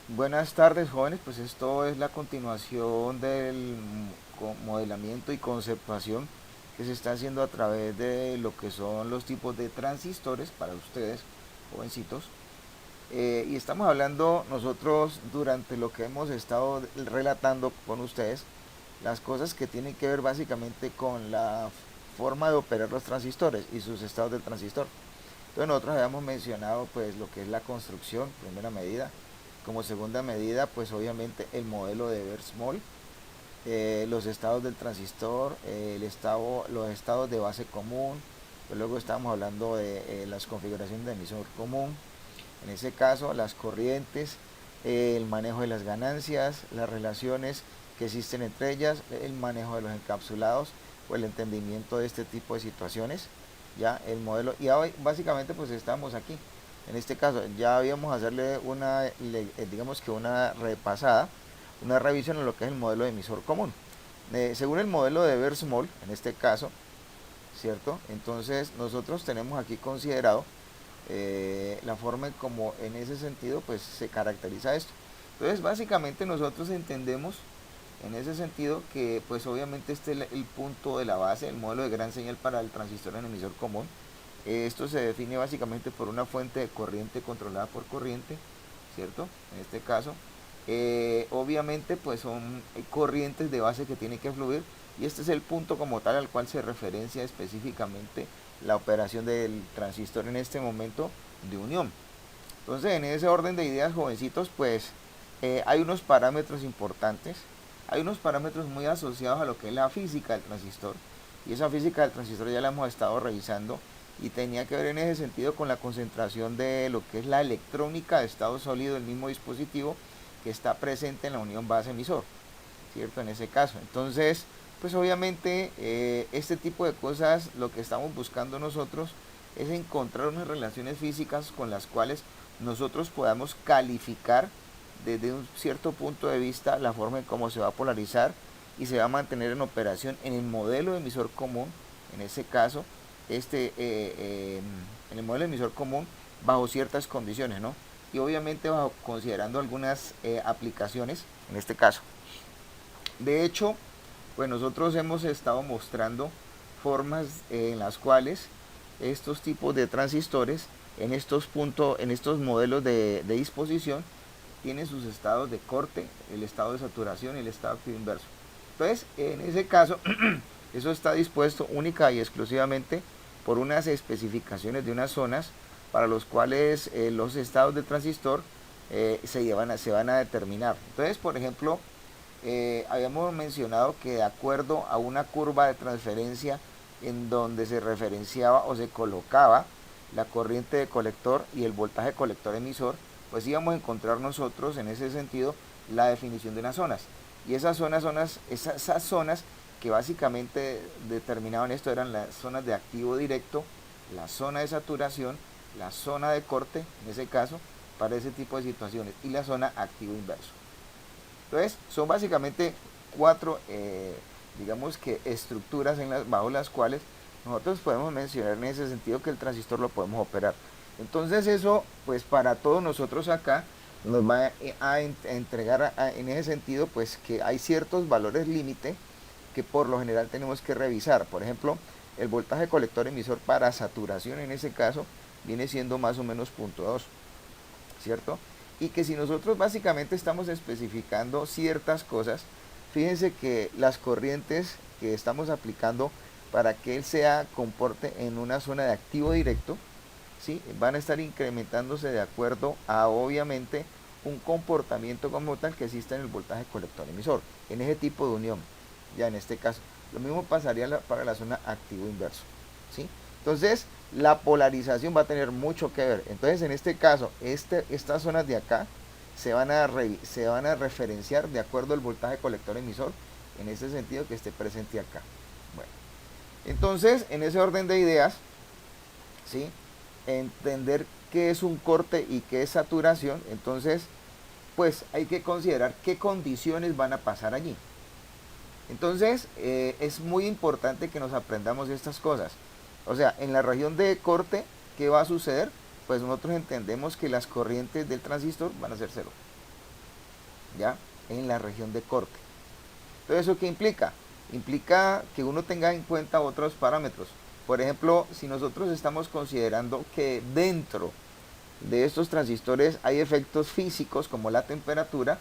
Buenas tardes, jóvenes. Pues esto es la continuación del modelamiento y conceptuación que se está haciendo a través de lo que son los tipos de transistores para ustedes, jovencitos. Y estamos hablando nosotros durante lo que hemos estado relatando con ustedes, las cosas que tienen que ver básicamente con la forma de operar los transistores y sus estados del transistor. Entonces nosotros habíamos mencionado pues lo que es la construcción, primera medida. Como segunda medida, pues obviamente el modelo de Bohr-Small, los estados del transistor, los estados de base común. Pues luego estamos hablando de las configuraciones de emisor común. En ese caso, las corrientes, el manejo de las ganancias, las relaciones que existen entre ellas, el manejo de los encapsulados o el entendimiento de este tipo de situaciones. Ya el modelo, y hoy básicamente pues estamos aquí. En este caso ya habíamos hacerle digamos que una repasada, una revisión en lo que es el modelo de emisor común. Según el modelo de Bohr-Small, en este caso, ¿cierto? Entonces nosotros tenemos aquí considerado la forma en como en ese sentido pues se caracteriza esto. Entonces básicamente nosotros entendemos en ese sentido que pues obviamente este es el punto de la base, el modelo de gran señal para el transistor en emisor común. Esto se define básicamente por una fuente de corriente controlada por corriente, ¿cierto? En este caso, obviamente pues son corrientes de base que tienen que fluir y este es el punto como tal al cual se referencia específicamente la operación del transistor en este momento de unión. Entonces, en ese orden de ideas, jovencitos, pues hay unos parámetros importantes, hay unos parámetros muy asociados a lo que es la física del transistor, y esa física del transistor ya la hemos estado revisando y tenía que ver en ese sentido con la concentración de lo que es la electrónica de estado sólido del mismo dispositivo que está presente en la unión base emisor, ¿cierto? En ese caso. Entonces, pues obviamente este tipo de cosas lo que estamos buscando nosotros es encontrar unas relaciones físicas con las cuales nosotros podamos calificar desde un cierto punto de vista la forma en cómo se va a polarizar y se va a mantener en operación en el modelo de emisor común, en ese caso, en el modelo de emisor común bajo ciertas condiciones, ¿no? Y obviamente bajo considerando algunas aplicaciones, en este caso. De hecho, pues nosotros hemos estado mostrando formas en las cuales estos tipos de transistores en estos modelos de disposición tienen sus estados de corte, el estado de saturación y el estado activo inverso. Entonces, en ese caso, eso está dispuesto única y exclusivamente por unas especificaciones de unas zonas para los cuales los estados del transistor se van a determinar. Entonces, por ejemplo, habíamos mencionado que de acuerdo a una curva de transferencia en donde se referenciaba o se colocaba la corriente de colector y el voltaje colector emisor, pues íbamos a encontrar nosotros en ese sentido la definición de unas zonas. Y esas zonas que básicamente determinaban esto eran las zonas de activo directo, la zona de saturación, la zona de corte, en ese caso, para ese tipo de situaciones, y la zona activo inverso. Entonces, son básicamente cuatro, digamos que estructuras bajo las cuales nosotros podemos mencionar en ese sentido que el transistor lo podemos operar. Entonces eso, pues para todos nosotros acá, nos va a entregar en ese sentido, pues que hay ciertos valores límite que por lo general tenemos que revisar. Por ejemplo, el voltaje colector emisor para saturación en ese caso viene siendo más o menos 0.2, ¿cierto? Y que si nosotros básicamente estamos especificando ciertas cosas, fíjense que las corrientes que estamos aplicando para que él sea comporte en una zona de activo directo, ¿sí? Van a estar incrementándose de acuerdo a obviamente un comportamiento como tal que existe en el voltaje colector emisor, en ese tipo de unión, ya en este caso. Lo mismo pasaría para la zona activo inverso, ¿sí? Entonces, la polarización va a tener mucho que ver. Entonces, en este caso, estas zonas de acá se van a referenciar de acuerdo al voltaje colector emisor, en ese sentido que esté presente acá. Bueno, entonces, en ese orden de ideas, ¿sí? Entender qué es un corte y qué es saturación, entonces, pues hay que considerar qué condiciones van a pasar allí. Entonces, es muy importante que nos aprendamos estas cosas. O sea, en la región de corte, ¿qué va a suceder? Pues nosotros entendemos que las corrientes del transistor van a ser cero. ¿ya? En la región de corte. Entonces, ¿eso qué implica? Implica que uno tenga en cuenta otros parámetros. Por ejemplo, si nosotros estamos considerando que dentro de estos transistores hay efectos físicos como la temperatura,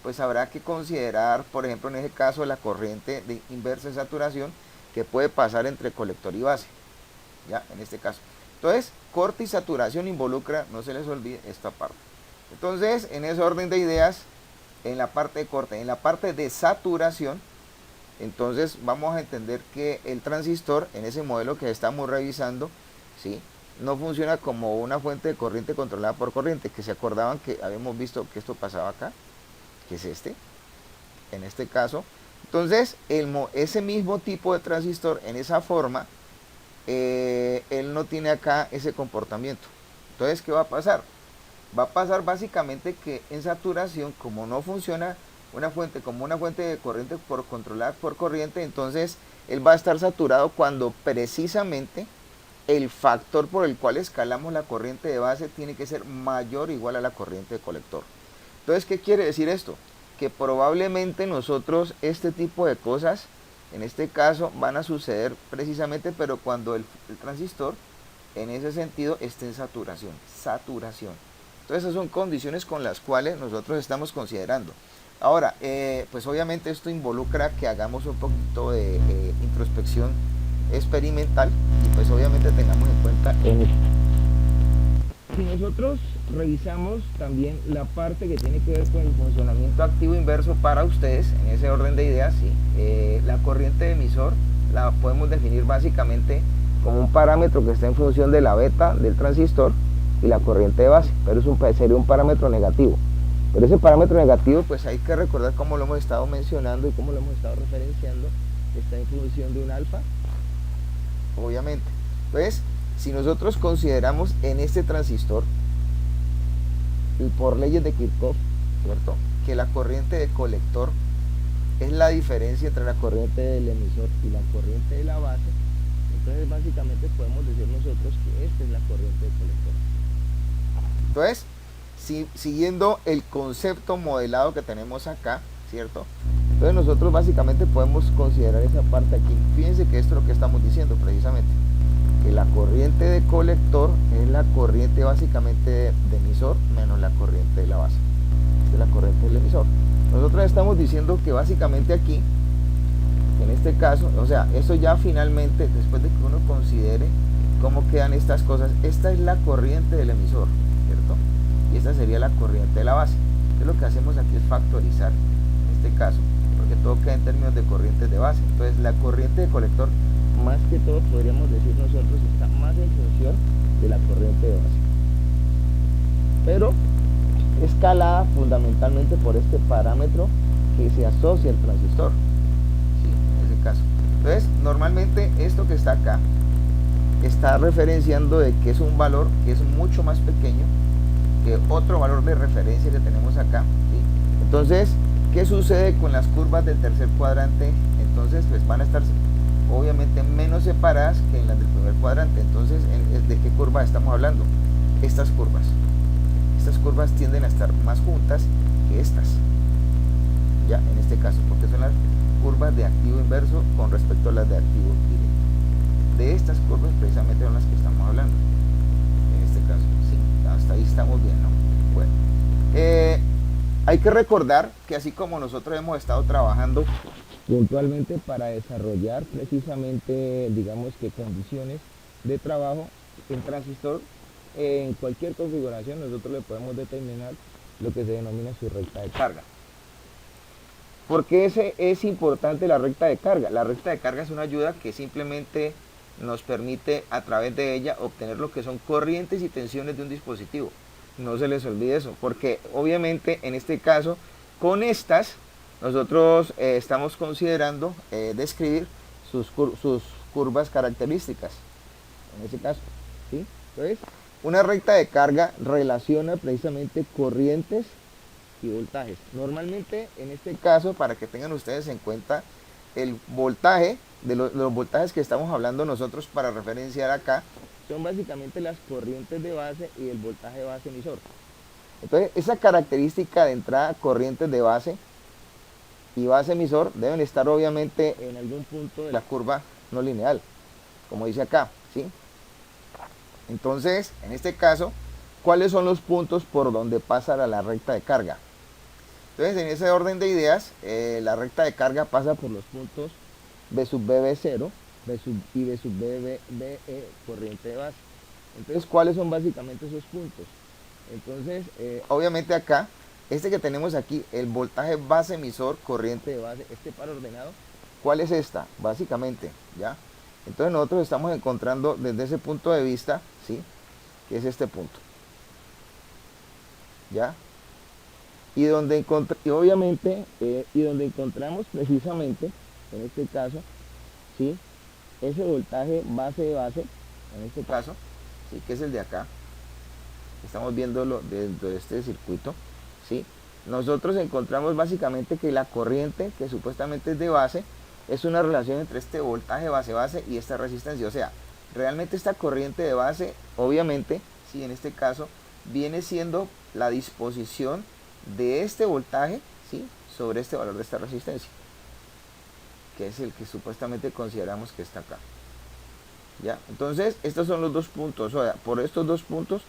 pues habrá que considerar, por ejemplo, en ese caso, la corriente de inversa de saturación que puede pasar entre colector y base, ya, en este caso. Entonces, corte y saturación involucra, no se les olvide esta parte. Entonces, en ese orden de ideas, en la parte de corte, en la parte de saturación, entonces vamos a entender que el transistor, en ese modelo que estamos revisando, ¿sí?, no funciona como una fuente de corriente controlada por corriente, que se acordaban que habíamos visto que esto pasaba acá, que es este, en este caso. Entonces, ese mismo tipo de transistor, en esa forma, él no tiene acá ese comportamiento. Entonces, ¿qué va a pasar? Va a pasar básicamente que en saturación, como no funciona una fuente como una fuente de corriente controlada por corriente, entonces él va a estar saturado cuando precisamente el factor por el cual escalamos la corriente de base tiene que ser mayor o igual a la corriente de colector. Entonces, ¿qué quiere decir esto? Que probablemente nosotros este tipo de cosas, en este caso, van a suceder precisamente, pero cuando el transistor, en ese sentido, esté en saturación. Entonces, esas son condiciones con las cuales nosotros estamos considerando. Ahora, pues obviamente esto involucra que hagamos un poquito de introspección experimental y pues obviamente tengamos en cuenta si nosotros revisamos también la parte que tiene que ver con el funcionamiento activo inverso para ustedes, en ese orden de ideas, ¿sí? La corriente de emisor la podemos definir básicamente como un parámetro que está en función de la beta del transistor y la corriente de base, pero sería un parámetro negativo. Pero ese parámetro negativo, pues hay que recordar cómo lo hemos estado mencionando y cómo lo hemos estado referenciando, está en función de un alfa, obviamente. Entonces, si nosotros consideramos en este transistor, y por leyes de Kirchhoff, ¿cierto?, que la corriente de colector es la diferencia entre la corriente del emisor y la corriente de la base, entonces básicamente podemos decir nosotros que esta es la corriente de colector. Entonces, siguiendo el concepto modelado que tenemos acá, ¿cierto? Entonces nosotros básicamente podemos considerar esa parte aquí. Fíjense que esto es lo que estamos diciendo precisamente, que la corriente de colector es la corriente básicamente de emisor menos la corriente de la base. Esta es la corriente del emisor. Nosotros estamos diciendo que básicamente aquí, en este caso, o sea, esto ya finalmente, después de que uno considere cómo quedan estas cosas, esta es la corriente del emisor, ¿cierto? Y esta sería la corriente de la base. Entonces lo que hacemos aquí es factorizar en este caso, porque todo queda en términos de corrientes de base. Entonces la corriente de colector, más que todo podríamos decir nosotros, está más en función de la corriente de base, pero escalada fundamentalmente por este parámetro que se asocia al transistor, ¿sí?, en ese caso. Entonces normalmente esto que está acá está referenciando de que es un valor que es mucho más pequeño que otro valor de referencia que tenemos acá, ¿sí? Entonces, ¿qué sucede con las curvas del tercer cuadrante? Entonces pues van a estar obviamente menos separadas que en las del primer cuadrante. Entonces, ¿de qué curva estamos hablando? Estas curvas tienden a estar más juntas que estas, ya en este caso, porque son las curvas de activo inverso con respecto a las de activo directo. De estas curvas precisamente son las que estamos hablando en este caso. Sí, hasta ahí estamos bien, ¿no? Bueno, hay que recordar que así como nosotros hemos estado trabajando puntualmente para desarrollar precisamente, digamos que condiciones de trabajo, el transistor en cualquier configuración nosotros le podemos determinar lo que se denomina su recta de carga. ¿Por qué es importante la recta de carga? La recta de carga es una ayuda que simplemente nos permite a través de ella obtener lo que son corrientes y tensiones de un dispositivo. No se les olvide eso, porque obviamente en este caso con estas nosotros estamos considerando describir sus curvas características en ese caso, ¿sí? Entonces, una recta de carga relaciona precisamente corrientes y voltajes. Normalmente en este caso, para que tengan ustedes en cuenta, el voltaje de los voltajes que estamos hablando nosotros para referenciar acá son básicamente las corrientes de base y el voltaje base emisor. Entonces, esa característica de entrada, corrientes de base y base emisor deben estar obviamente en algún punto de la curva no lineal, como dice acá, ¿sí? Entonces, en este caso, ¿cuáles son los puntos por donde pasa la recta de carga? Entonces, en ese orden de ideas, la recta de carga pasa por los puntos B sub BB0 y B sub BE corriente de base. Entonces, ¿cuáles son básicamente esos puntos? Entonces, obviamente acá, este que tenemos aquí, el voltaje base emisor, corriente de base, este par ordenado, ¿cuál es esta? Básicamente, ¿ya? Entonces nosotros estamos encontrando desde ese punto de vista, ¿sí? Que es este punto, ¿ya? Y obviamente, y donde encontramos precisamente, en este caso, ¿sí? Ese voltaje base de base, en este caso, ¿sí? Que es el de acá, estamos viéndolo dentro de este circuito, ¿sí? Nosotros encontramos básicamente que la corriente, que supuestamente es de base, es una relación entre este voltaje base-base y esta resistencia. O sea, realmente esta corriente de base, obviamente, sí, en este caso, viene siendo la disposición de este voltaje, ¿sí? Sobre este valor de esta resistencia, que es el que supuestamente consideramos que está acá. ¿Ya? Entonces, estos son los dos puntos. O sea, por estos dos puntos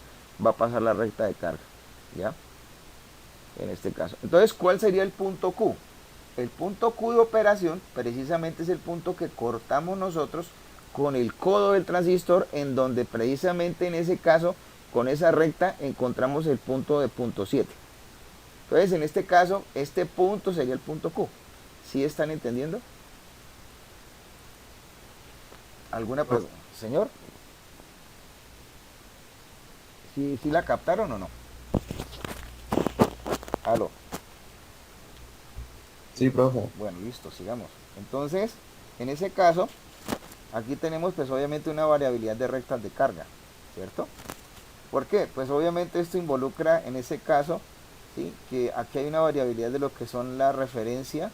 va a pasar la recta de carga. ¿Ya? En este caso. Entonces, ¿cuál sería el punto Q? El punto Q de operación precisamente es el punto que cortamos nosotros con el codo del transistor, en donde precisamente en ese caso, con esa recta, encontramos el punto de punto 7. Entonces, en este caso, este punto sería el punto Q. ¿Sí están entendiendo? ¿Alguna pregunta? Señor, ¿sí la captaron o no? Aló. Sí, profe. Bueno, listo, sigamos. Entonces, en ese caso, aquí tenemos pues obviamente una variabilidad de rectas de carga, ¿cierto? ¿Por qué? Pues obviamente esto involucra en ese caso, ¿sí? Que aquí hay una variabilidad de lo que son la referencia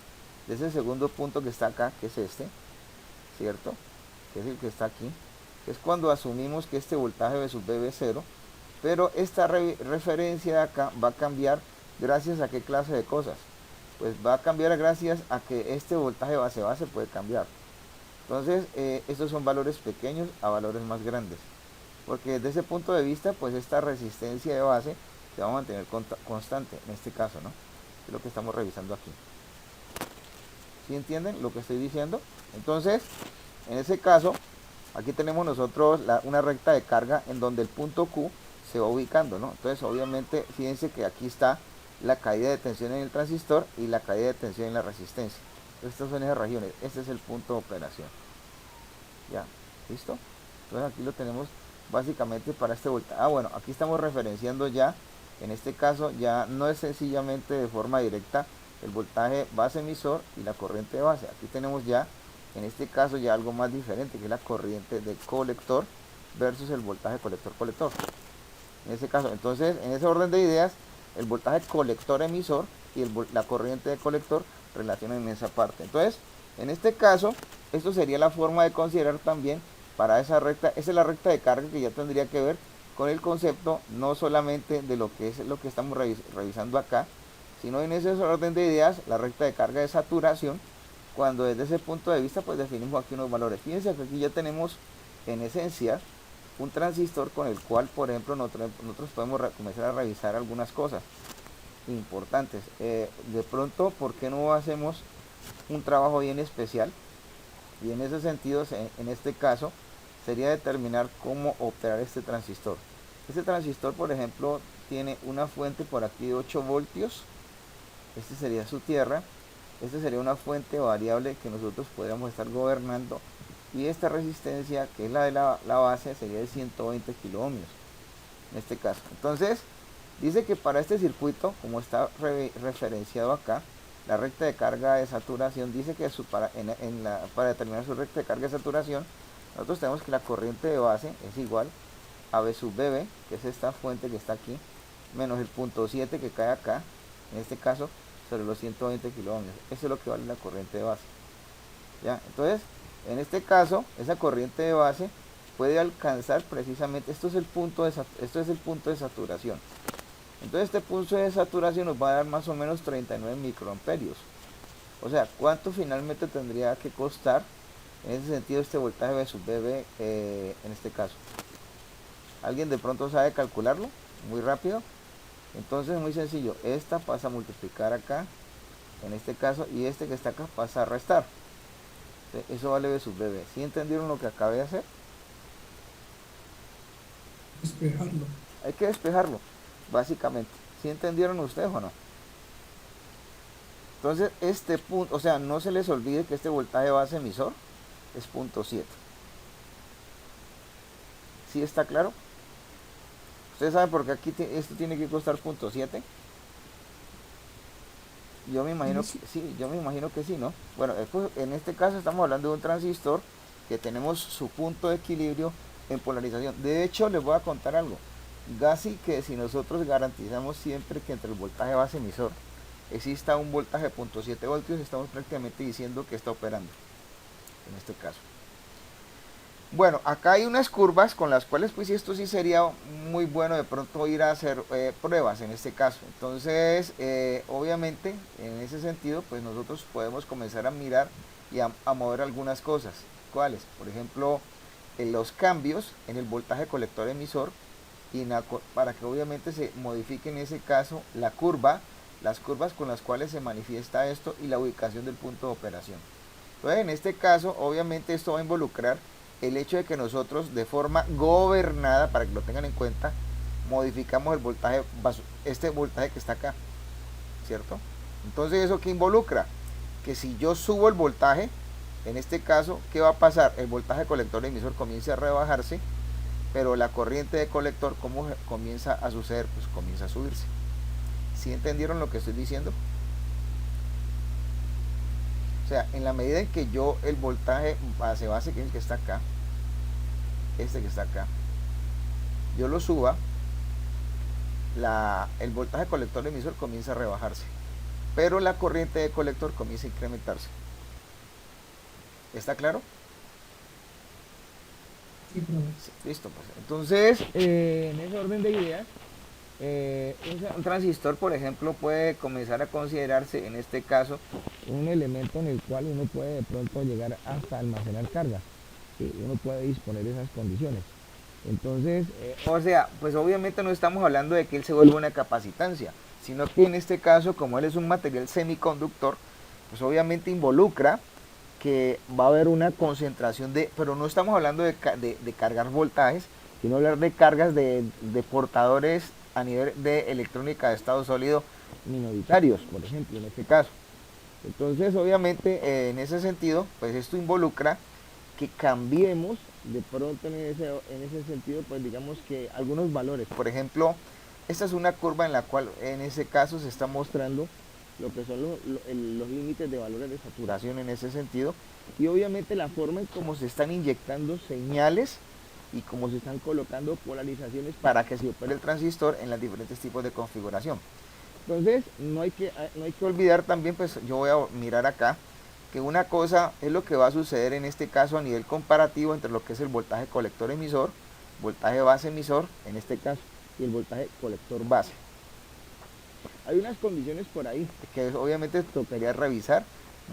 de ese segundo punto que está acá, que es este, ¿cierto? Que es el que está aquí, que es cuando asumimos que este voltaje V sub B es 0, pero esta referencia de acá va a cambiar gracias a qué clase de cosas. Pues va a cambiar gracias a que este voltaje base-base puede cambiar. Entonces, estos son valores pequeños a valores más grandes. Porque desde ese punto de vista, pues esta resistencia de base se va a mantener constante, en este caso, ¿no? Es lo que estamos revisando aquí. ¿Sí entienden lo que estoy diciendo? Entonces, en ese caso, aquí tenemos nosotros una recta de carga en donde el punto Q se va ubicando, ¿no? Entonces, obviamente, fíjense que aquí está la caída de tensión en el transistor y la caída de tensión en la resistencia. Estas son esas regiones. Este es el punto de operación. ¿Ya? ¿Listo? Entonces aquí lo tenemos básicamente para este voltaje. Ah, bueno, aquí estamos referenciando ya, en este caso ya no es sencillamente de forma directa el voltaje base emisor y la corriente de base. Aquí tenemos ya, en este caso ya algo más diferente, que es la corriente de colector versus el voltaje colector-colector. En este caso, entonces, en ese orden de ideas, el voltaje colector-emisor y la corriente de colector relacionan en esa parte. Entonces, en este caso, esto sería la forma de considerar también para esa recta. Esa es la recta de carga que ya tendría que ver con el concepto no solamente de lo que es lo que estamos revisando acá, sino en ese orden de ideas, la recta de carga de saturación, cuando desde ese punto de vista pues definimos aquí unos valores. Fíjense que aquí ya tenemos en esencia un transistor con el cual, por ejemplo, nosotros podemos comenzar a revisar algunas cosas importantes. De pronto, ¿por qué no hacemos un trabajo bien especial? Y en ese sentido, en este caso, sería determinar cómo operar este transistor. Este transistor, por ejemplo, tiene una fuente por aquí de 8 voltios. Este sería su tierra. Esta sería una fuente variable que nosotros podríamos estar gobernando. Y esta resistencia, que es la de la base, sería de 120 kiloohmios en este caso. Entonces, dice que para este circuito, como está referenciado acá, la recta de carga de saturación dice que para determinar su recta de carga de saturación, nosotros tenemos que la corriente de base es igual a V sub BB, que es esta fuente que está aquí, menos el punto 7 que cae acá, en este caso, sobre los 120 kiloohmios. Eso es lo que vale la corriente de base. ¿Ya? Entonces, en este caso, esa corriente de base puede alcanzar precisamente, esto es el punto de saturación. Entonces este pulso de saturación nos va a dar más o menos 39 microamperios. O sea, ¿cuánto finalmente tendría que costar en ese sentido este voltaje V sub BB en este caso? ¿Alguien de pronto sabe calcularlo? Muy rápido. Entonces muy sencillo, esta pasa a multiplicar acá, en este caso, y este que está acá pasa a restar. Eso vale V sub BB. ¿Sí entendieron lo que acabé de hacer? Despejarlo. Hay que despejarlo, básicamente. ¿Sí entendieron ustedes o no? Entonces este punto, o sea, no se les olvide que este voltaje base emisor es 0.7. ¿Sí está claro? ¿Ustedes saben por qué aquí esto tiene que costar 0.7? Yo me imagino que Sí, sí, yo me imagino que sí, ¿no? Bueno, en este caso estamos hablando de un transistor que tenemos su punto de equilibrio en polarización. De hecho, les voy a contar algo. Casi que si nosotros garantizamos siempre que entre el voltaje base emisor exista un voltaje de 0.7 voltios, estamos prácticamente diciendo que está operando, en este caso. Bueno, acá hay unas curvas con las cuales pues esto sí sería muy bueno de pronto ir a hacer pruebas en este caso. Entonces, obviamente, en ese sentido, pues nosotros podemos comenzar a mirar y a mover algunas cosas. ¿Cuáles? Por ejemplo, los cambios en el voltaje colector emisor y para que obviamente se modifique en ese caso la curva, las curvas con las cuales se manifiesta esto y la ubicación del punto de operación. Entonces, en este caso, obviamente esto va a involucrar el hecho de que nosotros de forma gobernada, para que lo tengan en cuenta, modificamos el voltaje, este voltaje que está acá, ¿cierto? Entonces, ¿eso qué involucra? Que si yo subo el voltaje, en este caso, ¿qué va a pasar? El voltaje colector emisor comienza a rebajarse, pero la corriente de colector, ¿cómo comienza a suceder? Pues comienza a subirse. ¿Sí entendieron lo que estoy diciendo? O sea, en la medida en que yo el voltaje base, que es el que está acá, este que está acá, yo lo suba, el voltaje colector emisor comienza a rebajarse, pero la corriente de colector comienza a incrementarse. ¿Está claro? sí, profe. Sí, listo, pues. Entonces, en ese orden de ideas, un transistor, por ejemplo, puede comenzar a considerarse, en este caso, un elemento en el cual uno puede de pronto llegar hasta almacenar carga. ¿Sí? Uno puede disponer de esas condiciones. Entonces, o sea, pues obviamente no estamos hablando de que él se vuelva una capacitancia, sino que en este caso, como él es un material semiconductor, pues obviamente involucra que va a haber una concentración pero no estamos hablando de cargar voltajes, sino hablar de cargas de portadores a nivel de electrónica de estado sólido minoritarios, por ejemplo, en este caso. Entonces, obviamente, en ese sentido, pues esto involucra que cambiemos de pronto en ese sentido, pues digamos que algunos valores. Por ejemplo, esta es una curva en la cual en ese caso se está mostrando lo que son los límites de valores de saturación en ese sentido y obviamente la forma en cómo se están inyectando señales y cómo se están colocando polarizaciones para que se opere el transistor en los diferentes tipos de configuración. Entonces, no hay que olvidar también, pues yo voy a mirar acá, que una cosa es lo que va a suceder en este caso a nivel comparativo entre lo que es el voltaje colector emisor, voltaje base emisor, en este caso, y el voltaje colector base. Hay unas condiciones por ahí que obviamente tocaría revisar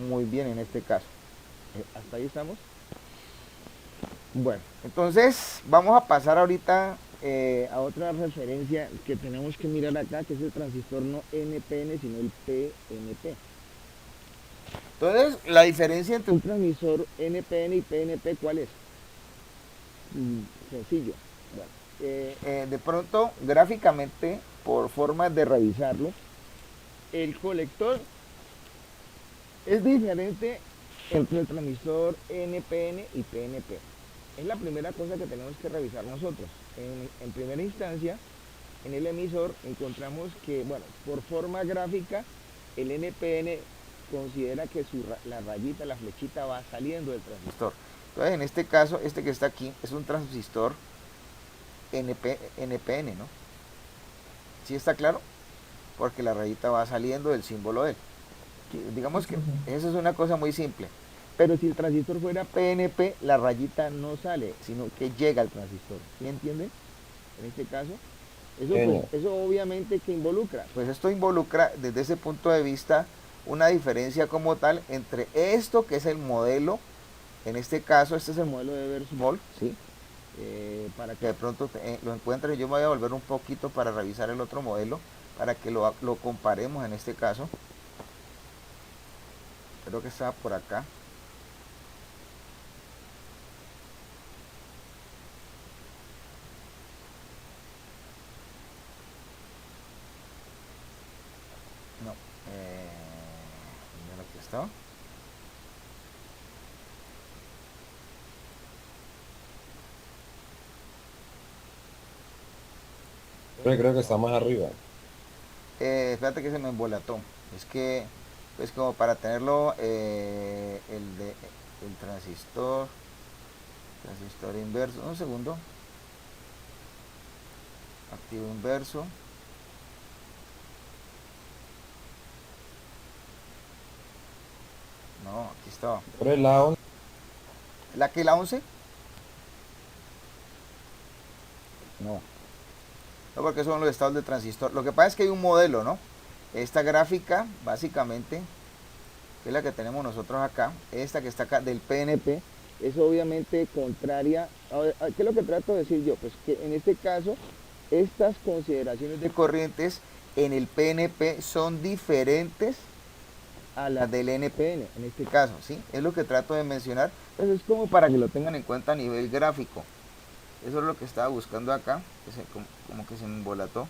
muy bien en este caso. ¿Hasta ahí estamos? Bueno, entonces vamos a pasar ahorita a otra referencia que tenemos que mirar acá, que es el transistor no NPN, sino el PNP. Entonces, la diferencia entre un transmisor NPN y PNP, ¿cuál es? Sencillo. Bueno, de pronto, gráficamente, por forma de revisarlo, el colector es diferente entre el transmisor NPN y PNP. Es la primera cosa que tenemos que revisar nosotros. En primera instancia, en el emisor encontramos que, bueno, por forma gráfica, el NPN considera que la rayita, la flechita va saliendo del transistor. Entonces, en este caso, este que está aquí es un transistor NPN, ¿no? ¿Sí está claro? Porque la rayita va saliendo del símbolo de él. Sí, Digamos que profe. eso es una cosa muy simple. Pero si el transistor fuera PNP, la rayita no sale, sino que llega al transistor. ¿Sí entienden? En este caso. Eso, pues, N. eso obviamente que involucra. Pues esto involucra desde ese punto de vista una diferencia como tal entre esto que es el modelo, en este caso este es el modelo de Versmol, ¿sí? Para que de pronto lo encuentres, yo me voy a volver un poquito para revisar el otro modelo, para que lo comparemos en este caso. Creo que está por acá. No, mira, aquí está. Creo que está más arriba. Fíjate que se me embolató. Es que, pues como para tenerlo, el transistor inverso. Un segundo. Activo inverso. No, aquí estaba. Por el lado, ¿La 11? No. No, porque son los estados de transistor. Lo que pasa es que hay un modelo, ¿no? Esta gráfica, básicamente, que es la que tenemos nosotros acá, esta que está acá del PNP, Es obviamente contraria. ¿Qué es lo que trato de decir yo? Pues que en este caso, estas consideraciones de corrientes en el PNP son diferentes a a las las del NPN, en este caso, ¿sí? Es lo que trato de mencionar. Entonces es como para que lo tengan en cuenta a nivel gráfico. Eso es lo que estaba buscando acá, que como que se me embolató.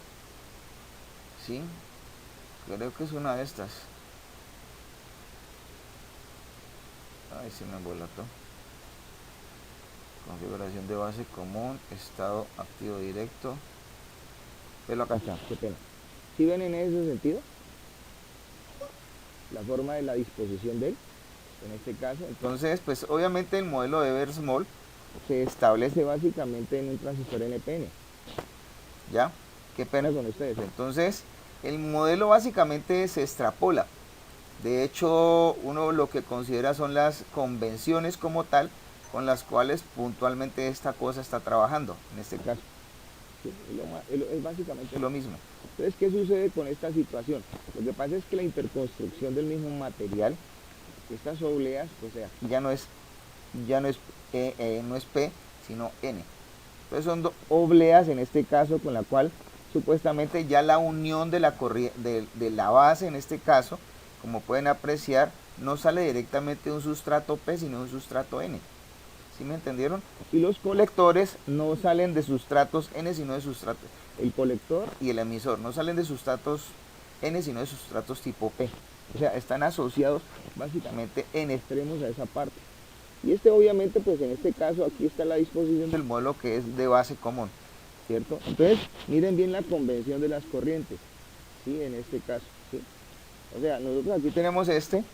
¿Sí? Creo que es una de estas. Ay, se me embolató. Configuración de base común, estado activo directo. Pero acá está, qué pena. ¿Sí ven en ese sentido? La forma de la disposición de él, en este caso. Entonces, pues obviamente el modelo de Versmol Se establece básicamente en un transistor NPN. ¿ya? Qué pena con ustedes. Entonces, el modelo básicamente se extrapola. De hecho, uno lo que considera son las convenciones como tal con las cuales puntualmente esta cosa está trabajando, en este caso. Sí, es básicamente Es lo mismo. Entonces, ¿qué sucede con esta situación? Lo que pasa es que la interconstrucción del mismo material, estas obleas, o sea, ya no es P, sino N. Entonces son obleas en este caso con la cual supuestamente ya la unión de de la base en este caso, como pueden apreciar, no sale directamente de un sustrato P, sino de un sustrato N. ¿Sí me entendieron? Y los colectores no salen de sustratos N, sino de sustratos. El colector y el emisor no salen de sustratos N, sino de sustratos tipo P. O sea, están asociados básicamente en extremos a esa parte. Y obviamente, pues en este caso, aquí está la disposición del modelo que es de base común, ¿cierto? Entonces, miren bien la convención de las corrientes, ¿sí? En este caso, ¿sí? O sea, nosotros aquí tenemos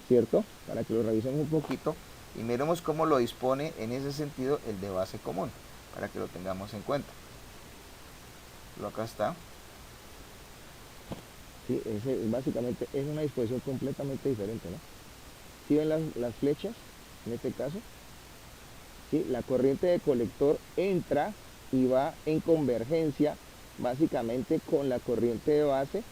¿cierto? Para que lo revisemos un poquito y miremos cómo lo dispone en ese sentido el de base común, para que lo tengamos en cuenta. Lo acá está. Sí, básicamente es una disposición completamente diferente, ¿no? ¿Sí ven las flechas en este caso? ¿Sí? La corriente de colector entra y va en convergencia básicamente con la corriente de base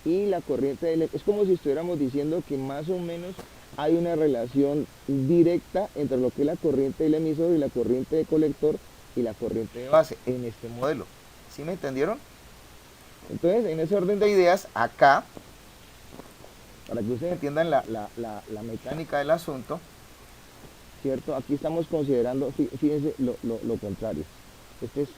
y la corriente de... Es como si estuviéramos diciendo que más o menos hay una relación directa entre lo que es la corriente del emisor y la corriente de colector y la corriente de base en este modelo. ¿Sí me entendieron? Entonces, en ese orden de ideas, acá, para que ustedes entiendan la mecánica del asunto, ¿cierto? Aquí estamos considerando, fíjense lo contrario. Este es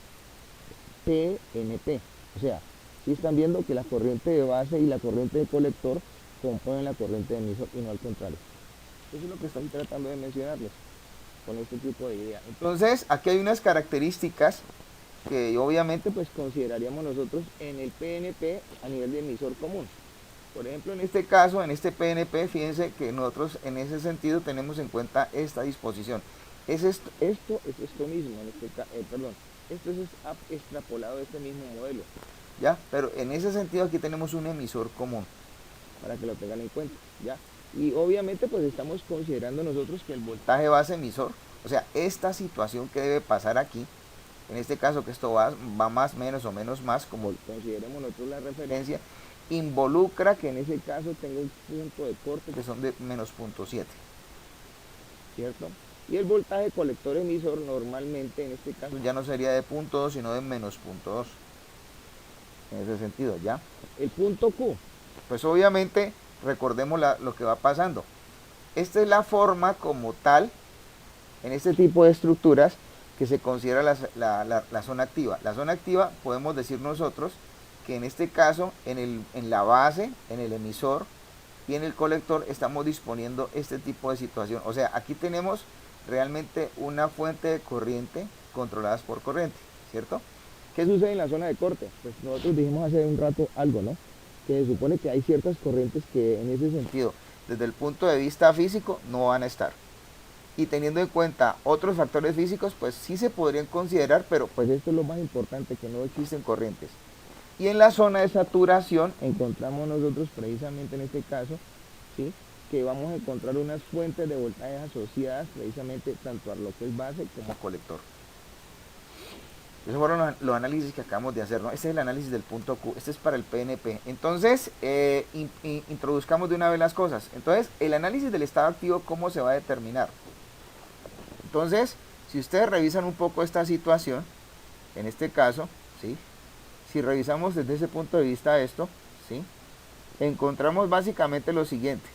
PNP. O sea, si están viendo que la corriente de base y la corriente de colector componen la corriente de emisor y no al contrario. Eso es lo que estoy tratando de mencionarles con este tipo de idea. Entonces, aquí hay unas características que obviamente pues consideraríamos nosotros en el PNP a nivel de emisor común. Por ejemplo, en este caso, en este PNP, fíjense que nosotros en ese sentido tenemos en cuenta esta disposición. Esto es esto mismo, esto es extrapolado de este mismo modelo. ¿Ya? Pero en ese sentido aquí tenemos un emisor común, para que lo tengan en cuenta, ¿ya? Y obviamente pues estamos considerando nosotros que el voltaje base emisor, o sea, esta situación que debe pasar aquí, en este caso que esto va más, menos o menos más, como consideremos nosotros la referencia, involucra que en ese caso tenga un punto de corte que son de menos 0.7, ¿cierto? Y el voltaje colector emisor normalmente en este caso ya no sería de 0.2 sino de menos 0.2, en ese sentido, ¿ya? El punto Q, pues obviamente recordemos lo que va pasando. Esta es la forma como tal en este tipo de estructuras que se considera la zona activa. La zona activa podemos decir nosotros que en este caso en la base, en el emisor y en el colector estamos disponiendo este tipo de situación. O sea, aquí tenemos realmente una fuente de corriente controladas por corriente, ¿cierto? ¿Qué sucede en la zona de corte? Pues nosotros dijimos hace un rato algo, ¿no? Que se supone que hay ciertas corrientes que en ese sentido, desde el punto de vista físico, no van a estar. Y teniendo en cuenta otros factores físicos, pues sí se podrían considerar, pero pues esto es lo más importante, que no existen corrientes. Y en la zona de saturación encontramos nosotros precisamente en este caso, ¿sí?, que vamos a encontrar unas fuentes de voltaje asociadas precisamente tanto a lo que es base como colector. Esos fueron los análisis que acabamos de hacer, ¿no? Este es el análisis del punto Q, este es para el PNP. Entonces, introduzcamos de una vez las cosas. Entonces, el análisis del estado activo, ¿cómo se va a determinar? Entonces, si ustedes revisan un poco esta situación, en este caso, ¿sí?, si revisamos desde ese punto de vista esto, ¿sí?, encontramos básicamente lo siguiente,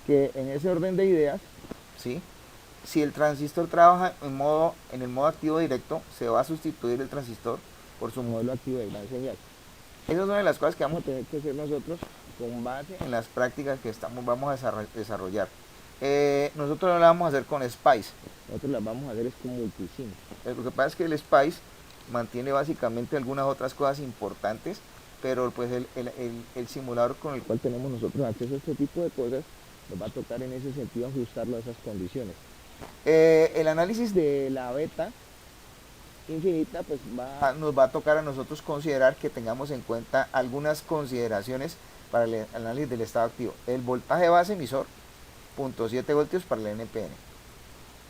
que en ese orden de ideas, ¿sí?, si el transistor trabaja en el modo activo directo, se va a sustituir el transistor por su modelo activo de gran señal. Esa es una de las cosas que vamos a tener que hacer nosotros con base en las prácticas que vamos a desarrollar. Nosotros no la vamos a hacer con SPICE, nosotros la vamos a hacer es con multisim. Lo que pasa es que el SPICE mantiene básicamente algunas otras cosas importantes, pero pues el simulador con el cual tenemos nosotros acceso a este tipo de cosas nos va a tocar en ese sentido ajustarlo a esas condiciones. El análisis de la beta infinita pues nos va a tocar a nosotros considerar que tengamos en cuenta algunas consideraciones para el análisis del estado activo. El voltaje base emisor, 0.7 voltios para el NPN,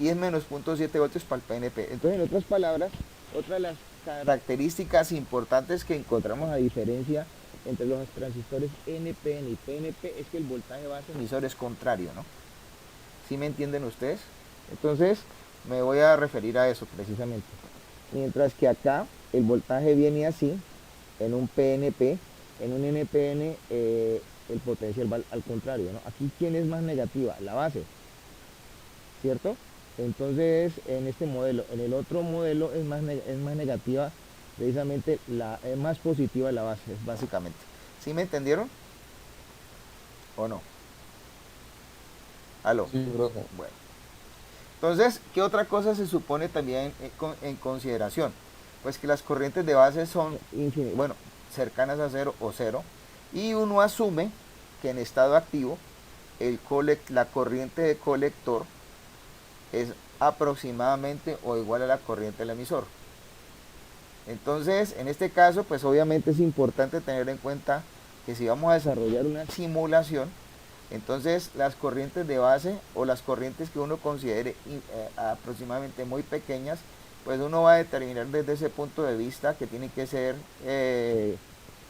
y es menos 0.7 voltios para el PNP. Entonces, en otras palabras, otra de las características importantes que encontramos a diferencia entre los transistores NPN y PNP es que el voltaje base emisor es contrario, ¿no? ¿Sí me entienden ustedes? Entonces, me voy a referir a eso precisamente. Mientras que acá el voltaje viene así, en un PNP, en un NPN el potencial va al contrario, ¿no? Aquí, ¿quién es más negativa? La base, ¿cierto? Entonces, en este modelo, en el otro modelo es más negativa, precisamente es más positiva la base, básicamente. ¿Sí me entendieron? ¿O no? ¿Aló? Sí, profe. Bueno. Entonces, ¿qué otra cosa se supone también en consideración? Pues que las corrientes de base son cercanas a cero o cero, y uno asume que en estado activo la corriente de colector es aproximadamente o igual a la corriente del emisor. Entonces, en este caso, pues obviamente es importante tener en cuenta que si vamos a desarrollar una simulación, entonces las corrientes de base o las corrientes que uno considere aproximadamente muy pequeñas, pues uno va a determinar desde ese punto de vista que tiene que ser de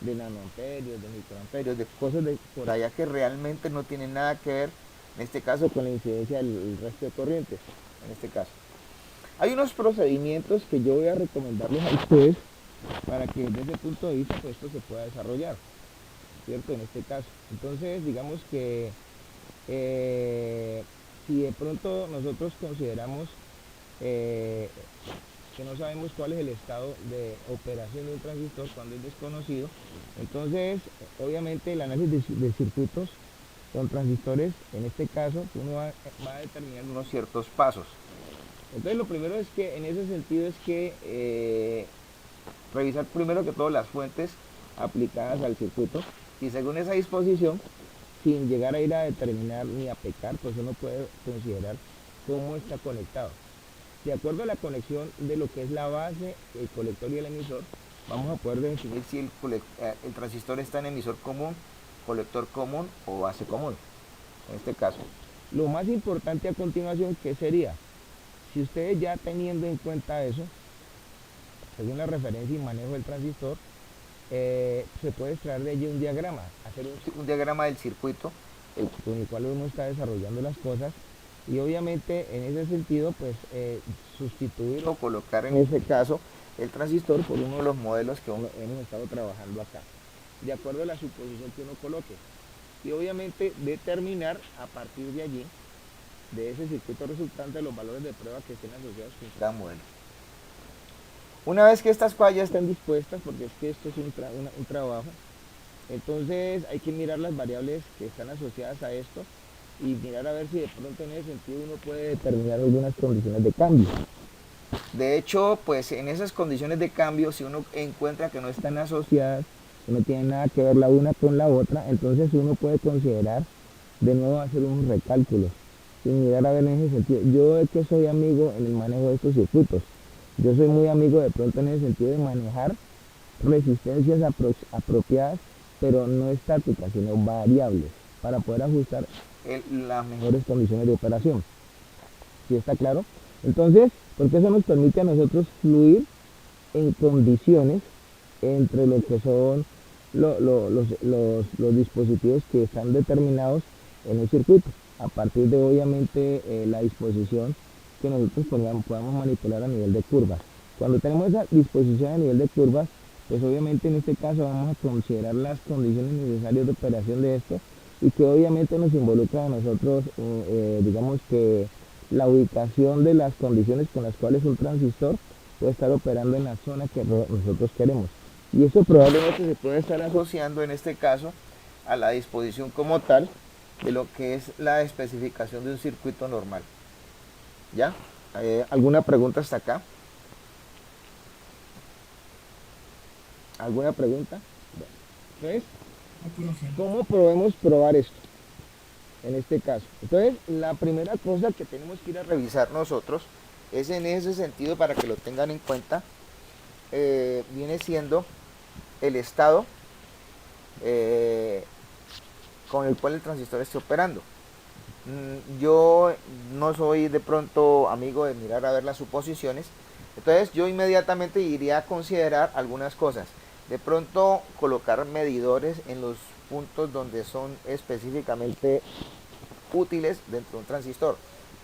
nanoamperios, de microamperios, de cosas de por allá que realmente no tienen nada que ver, en este caso, con la incidencia del resto de corrientes, en este caso. Hay unos procedimientos que yo voy a recomendarles a ustedes para que desde ese punto de vista pues esto se pueda desarrollar, ¿cierto? En este caso. Entonces, digamos que si de pronto nosotros consideramos que no sabemos cuál es el estado de operación de un transistor cuando es desconocido, entonces obviamente el análisis de circuitos con transistores, en este caso, uno va a determinar unos ciertos pasos. Entonces lo primero es que en ese sentido es que revisar primero que todo las fuentes aplicadas al circuito, y según esa disposición, sin llegar a ir a determinar ni a pecar, pues uno puede considerar cómo está conectado. De acuerdo a la conexión de lo que es la base, el colector y el emisor, vamos a poder definir si el transistor está en emisor común, colector común o base común, en este caso. Lo más importante a continuación, ¿qué sería? Si ustedes ya teniendo en cuenta eso, según la referencia y manejo del transistor, se puede extraer de allí un diagrama, hacer Un diagrama del circuito. con el cual uno está desarrollando las cosas y obviamente en ese sentido pues sustituir O colocar en ese caso el transistor por uno de los modelos que hemos estado trabajando acá, de acuerdo a la suposición que uno coloque y obviamente determinar a partir de allí, de ese circuito resultante, los valores de prueba que estén asociados con cada modelo. Una vez que estas fallas están dispuestas, porque es que esto es un trabajo, entonces hay que mirar las variables que están asociadas a esto y mirar a ver si de pronto en ese sentido uno puede determinar algunas condiciones de cambio. De hecho, pues en esas condiciones de cambio, si uno encuentra que no están asociadas, Que no tienen nada que ver la una con la otra, entonces uno puede considerar de nuevo hacer unos recálculos y mirar a ver en ese sentido. Yo es que soy amigo en el manejo de estos circuitos. Yo soy muy amigo de pronto en el sentido de manejar resistencias apropiadas, pero no estáticas, sino variables, para poder ajustar las mejores condiciones de operación. ¿Sí está claro? Entonces, porque eso nos permite a nosotros fluir en condiciones entre lo que son los dispositivos que están determinados en un circuito, a partir de obviamente la disposición que nosotros podamos manipular a nivel de curvas. Cuando tenemos esa disposición a nivel de curvas, pues obviamente en este caso vamos a considerar las condiciones necesarias de operación de esto y que obviamente nos involucra a nosotros, digamos que la ubicación de las condiciones con las cuales un transistor puede estar operando en la zona que nosotros queremos. Y eso probablemente se puede estar asociando en este caso a la disposición como tal de lo que es la especificación de un circuito normal. ¿Ya? ¿Alguna pregunta hasta acá? ¿Alguna pregunta? Entonces, No, profe. ¿cómo podemos probar esto? En este caso. Entonces, la primera cosa que tenemos que ir a Revisar nosotros es en ese sentido, para que lo tengan en cuenta, viene siendo el estado con el cual el transistor esté operando. Yo no soy de pronto amigo de mirar a ver las suposiciones, entonces yo inmediatamente iría a considerar algunas cosas. De pronto colocar medidores en los puntos donde son específicamente útiles dentro de un transistor.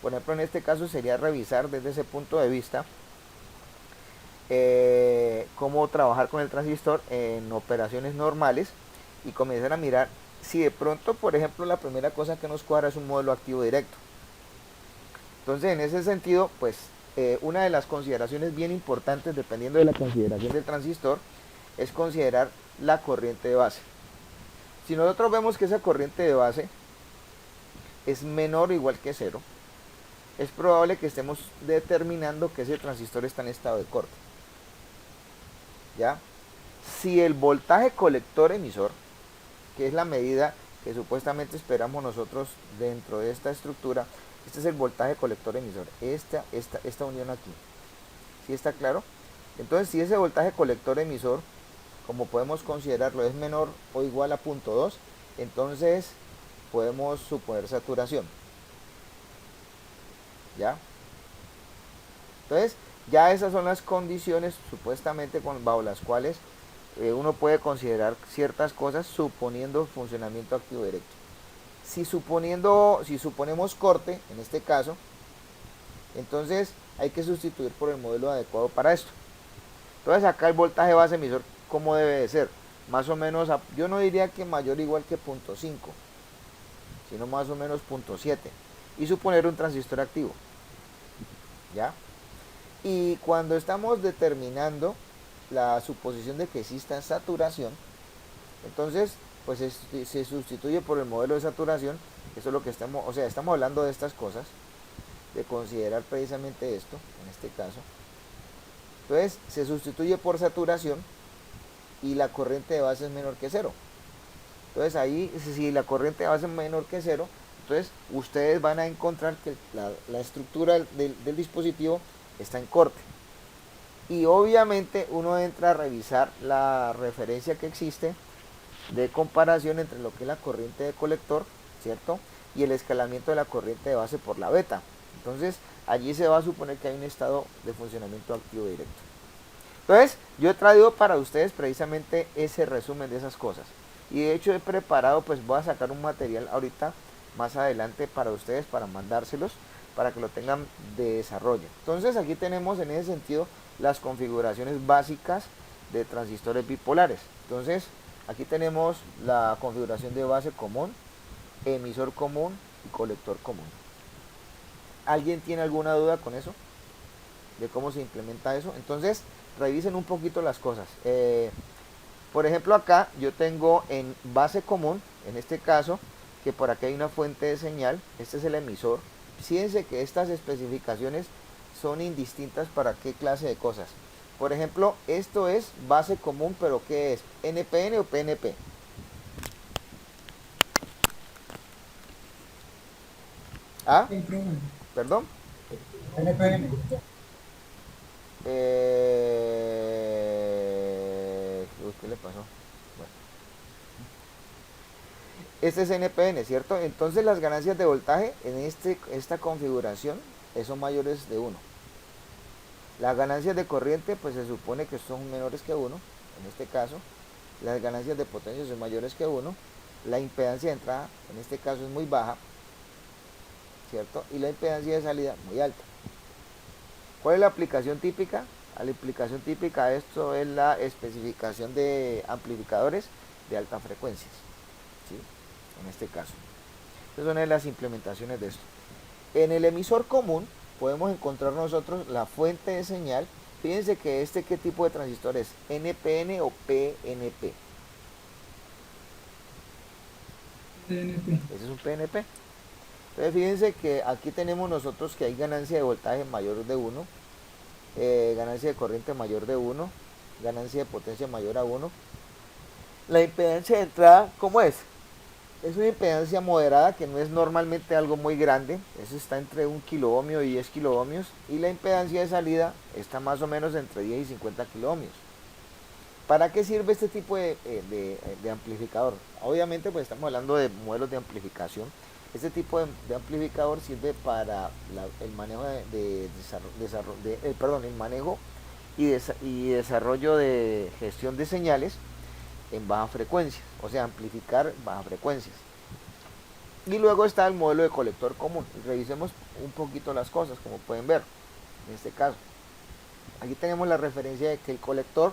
Por ejemplo, en este caso sería revisar desde ese punto de vista cómo trabajar con el transistor en operaciones normales y comenzar a mirar si de pronto, por ejemplo, la primera cosa que nos cuadra es un modelo activo directo. Entonces, en ese sentido, pues una de las consideraciones bien importantes, dependiendo de la consideración del transistor, es considerar la corriente de base. Si nosotros vemos que esa corriente de base es menor o igual que cero, es probable que estemos determinando que ese transistor está en estado de corte. ¿Ya? Si el voltaje colector emisor, que es la medida que supuestamente esperamos nosotros dentro de esta estructura, este es el voltaje colector emisor, esta unión aquí. ¿Sí está claro? Entonces, si ese voltaje colector emisor, como podemos considerarlo, es menor o igual a 0.2, entonces podemos suponer saturación. ¿Ya? Entonces, ya esas son las condiciones supuestamente bajo las cuales uno puede considerar ciertas cosas suponiendo funcionamiento activo directo. Si suponemos corte, en este caso, entonces hay que sustituir por el modelo adecuado para esto. Entonces acá el voltaje base emisor, ¿cómo debe de ser? Más o menos, yo no diría que mayor o igual que 0.5, sino más o menos 0.7. Y suponer un transistor activo. ¿Ya? Y cuando estamos determinando la suposición de que exista saturación, entonces pues se sustituye por el modelo de saturación. Eso es lo que estamos hablando de estas cosas, de considerar precisamente esto, en este caso. Entonces se sustituye por saturación y la corriente de base es menor que cero. Entonces ahí, si la corriente de base es menor que cero, entonces ustedes van a encontrar que la estructura del dispositivo está en corte. Y obviamente uno entra a revisar la referencia que existe de comparación entre lo que es la corriente de colector, ¿cierto? Y el escalamiento de la corriente de base por la beta. Entonces allí se va a suponer que hay un estado de funcionamiento activo directo. Entonces, yo he traído para ustedes precisamente ese resumen de esas cosas. Y de hecho he preparado, pues voy a sacar un material ahorita, más adelante para ustedes, para mandárselos, para que lo tengan de desarrollo. Entonces, aquí tenemos en ese sentido las configuraciones básicas de transistores bipolares. Entonces, aquí tenemos la configuración de base común, emisor común y colector común. ¿Alguien tiene alguna duda con eso? De cómo se implementa eso. Entonces, revisen un poquito las cosas. Por ejemplo, acá yo tengo en base común, en este caso, que por aquí hay una fuente de señal. Este es el emisor. Fíjense que estas especificaciones son indistintas para qué clase de cosas. Por ejemplo, esto es base común, pero ¿qué es? ¿NPN o PNP? ¿Ah? Sí, profe. ¿Perdón? NPN. Uy, ¿qué le pasó? Bueno. Este es NPN, ¿cierto? Entonces las ganancias de voltaje en esta configuración son mayores de 1. Las ganancias de corriente pues se supone que son menores que 1. En este caso, las ganancias de potencia son mayores que 1. La impedancia de entrada en este caso es muy baja, ¿cierto? Y la impedancia de salida muy alta. ¿Cuál es la aplicación típica? La aplicación típica de esto es la especificación de amplificadores de alta frecuencia, ¿sí? En este caso. Esta es una de las implementaciones de esto. En el emisor común podemos encontrar nosotros la fuente de señal. Fíjense que ¿qué tipo de transistor es? ¿NPN o PNP? PNP. Ese es un PNP. Entonces fíjense que aquí tenemos nosotros que hay ganancia de voltaje mayor de 1, ganancia de corriente mayor de 1, ganancia de potencia mayor a 1. La impedancia de entrada, ¿cómo es? Es una impedancia moderada que no es normalmente algo muy grande. Eso está entre 1 kiloohmio y 10 kiloohmios. Y la impedancia de salida está más o menos entre 10 y 50 kiloohmios. ¿Para qué sirve este tipo de amplificador? Obviamente pues estamos hablando de modelos de amplificación. Este tipo de amplificador sirve para el manejo el manejo y desarrollo de gestión de señales en baja frecuencia, o sea, amplificar bajas frecuencias. Y luego está el modelo de colector común. Revisemos un poquito las cosas, como pueden ver en este caso. Aquí tenemos la referencia de que el colector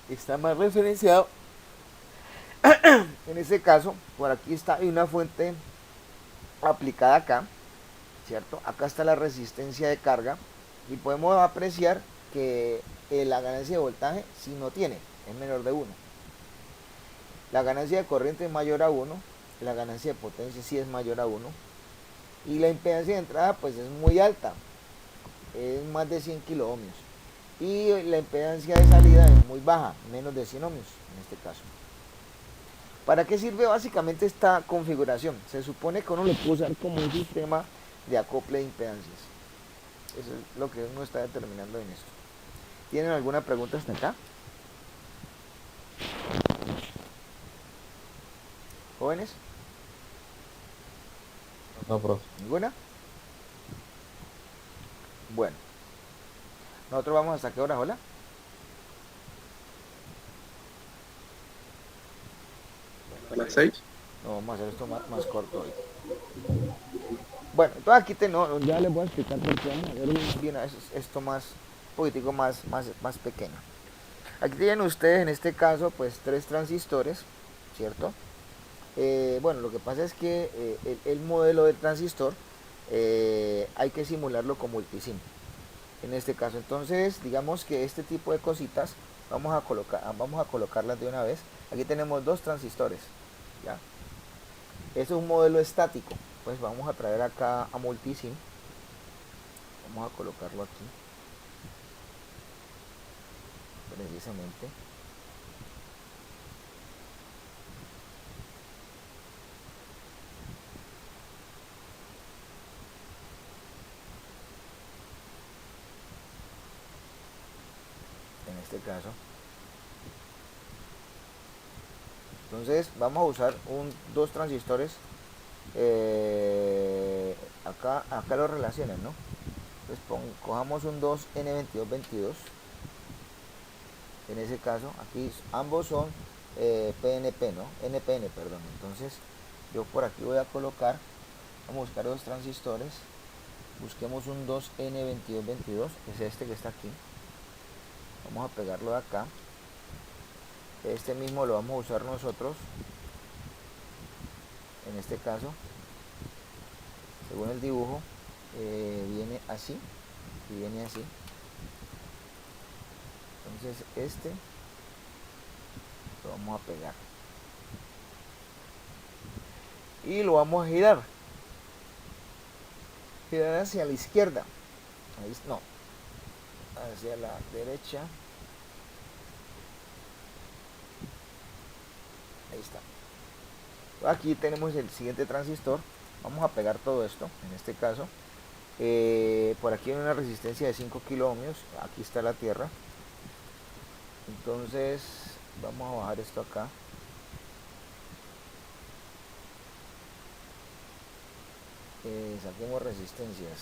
está más referenciado. En este caso, por aquí está, hay una fuente aplicada acá, ¿cierto? Acá está la resistencia de carga y podemos apreciar que la ganancia de voltaje si no tiene, es menor de 1. La ganancia de corriente es mayor a 1, la ganancia de potencia sí es mayor a 1 y la impedancia de entrada pues es muy alta, es más de 100 kiloohmios y la impedancia de salida es muy baja, menos de 100 ohmios en este caso. ¿Para qué sirve básicamente esta configuración? Se supone que uno lo puede usar como un sistema de acople de impedancias. Eso es lo que uno está determinando en esto. ¿Tienen alguna pregunta hasta acá? ¿Jóvenes? No, profe. ¿Ninguna? Bueno. ¿Nosotros vamos hasta qué hora, hola? A las 6. No, vamos a hacer esto más corto hoy. Bueno, entonces aquí Ya les voy a explicar por qué vamos a hacer bien esto más, un poquitico más pequeño. Aquí tienen ustedes en este caso pues 3 transistores, ¿cierto? Bueno, lo que pasa es que el modelo de transistor hay que simularlo con multisim. En este caso, entonces, digamos que este tipo de cositas vamos a colocarlas de una vez. Aquí tenemos 2 transistores, ¿ya? Este es un modelo estático. Pues vamos a traer acá a multisim. Vamos a colocarlo aquí. Precisamente. En este caso. Entonces vamos a usar 2 transistores. Acá lo relacionan, ¿no? Entonces cojamos un 2N2222. En ese caso, aquí ambos son PNP, ¿no? NPN, perdón. Entonces, yo por aquí voy a colocar, vamos a buscar dos transistores. Busquemos un 2N2222, que es este que está aquí. Vamos a pegarlo de acá. Este mismo lo vamos a usar nosotros. En este caso, según el dibujo, viene así y viene así. Entonces este lo vamos a pegar y lo vamos a girar hacia la izquierda. Ahí no, hacia la derecha. Ahí está. Aquí tenemos el siguiente transistor. Vamos a pegar todo esto. En este caso, por aquí hay una resistencia de 5 kilo ohmios. Aquí está la tierra. Entonces vamos a bajar esto acá. Saquemos resistencias.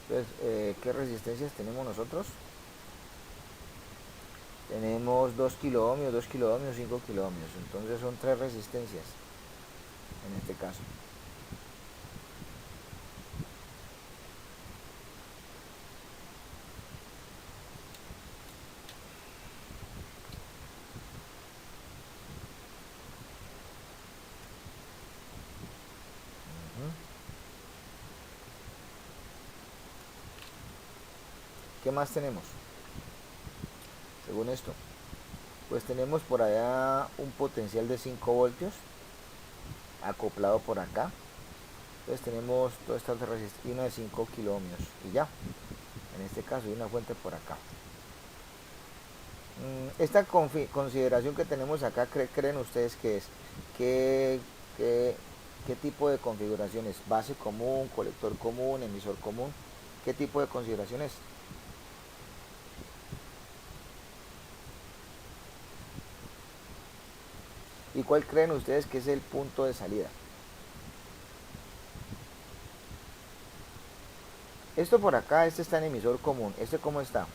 Entonces, ¿qué resistencias tenemos nosotros? Tenemos 2 kilo ohmios, 2 kilo ohmios, 5 kilo ohmios. Entonces son 3 resistencias en este caso. ¿Qué más tenemos? Según esto, pues tenemos por allá un potencial de 5 voltios acoplado por acá. Entonces tenemos toda esta resistencia, una de 5 kilo ohmios y ya. En este caso hay una fuente por acá. Esta consideración que tenemos acá, ¿creen ustedes que es? ¿Qué tipo de configuración es? ¿Base común, colector común, emisor común? ¿Qué tipo de consideración es? ¿Y cuál creen ustedes que es el punto de salida? Esto por acá, este está en emisor común. ¿Este cómo está?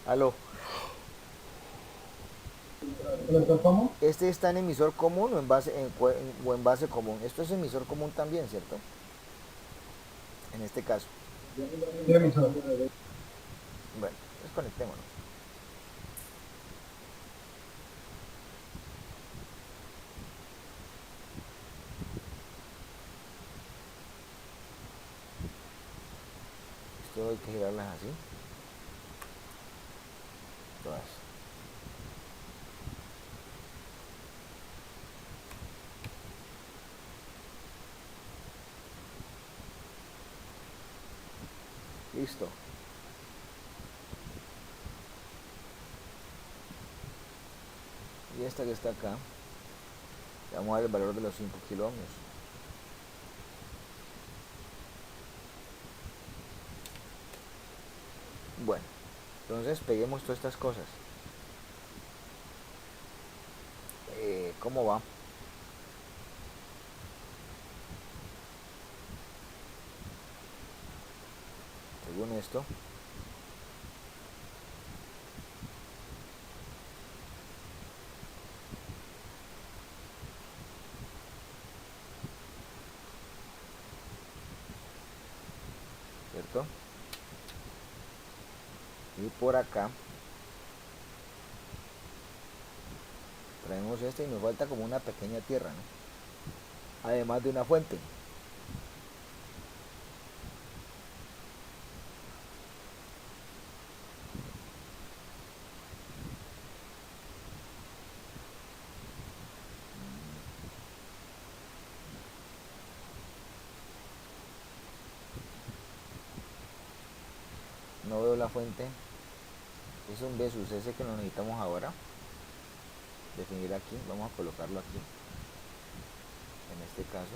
Aló. ¿Cómo? ¿Este está en emisor común o o en base común? Esto es emisor común también, ¿cierto? En este caso. Yo emisor. Bueno, desconectémonos. Esto hay que girarlas así. Todas. Listo. Y esta que está acá, le vamos a dar el valor de los 5 kilo ohmios. Bueno, entonces peguemos todas estas cosas. ¿Cómo va? Según esto, ¿cierto? Y por acá traemos este y nos falta como una pequeña tierra, ¿no? Además de una fuente. No veo la fuente. Es un versus ese que lo necesitamos ahora. Definir aquí. Vamos a colocarlo aquí. En este caso.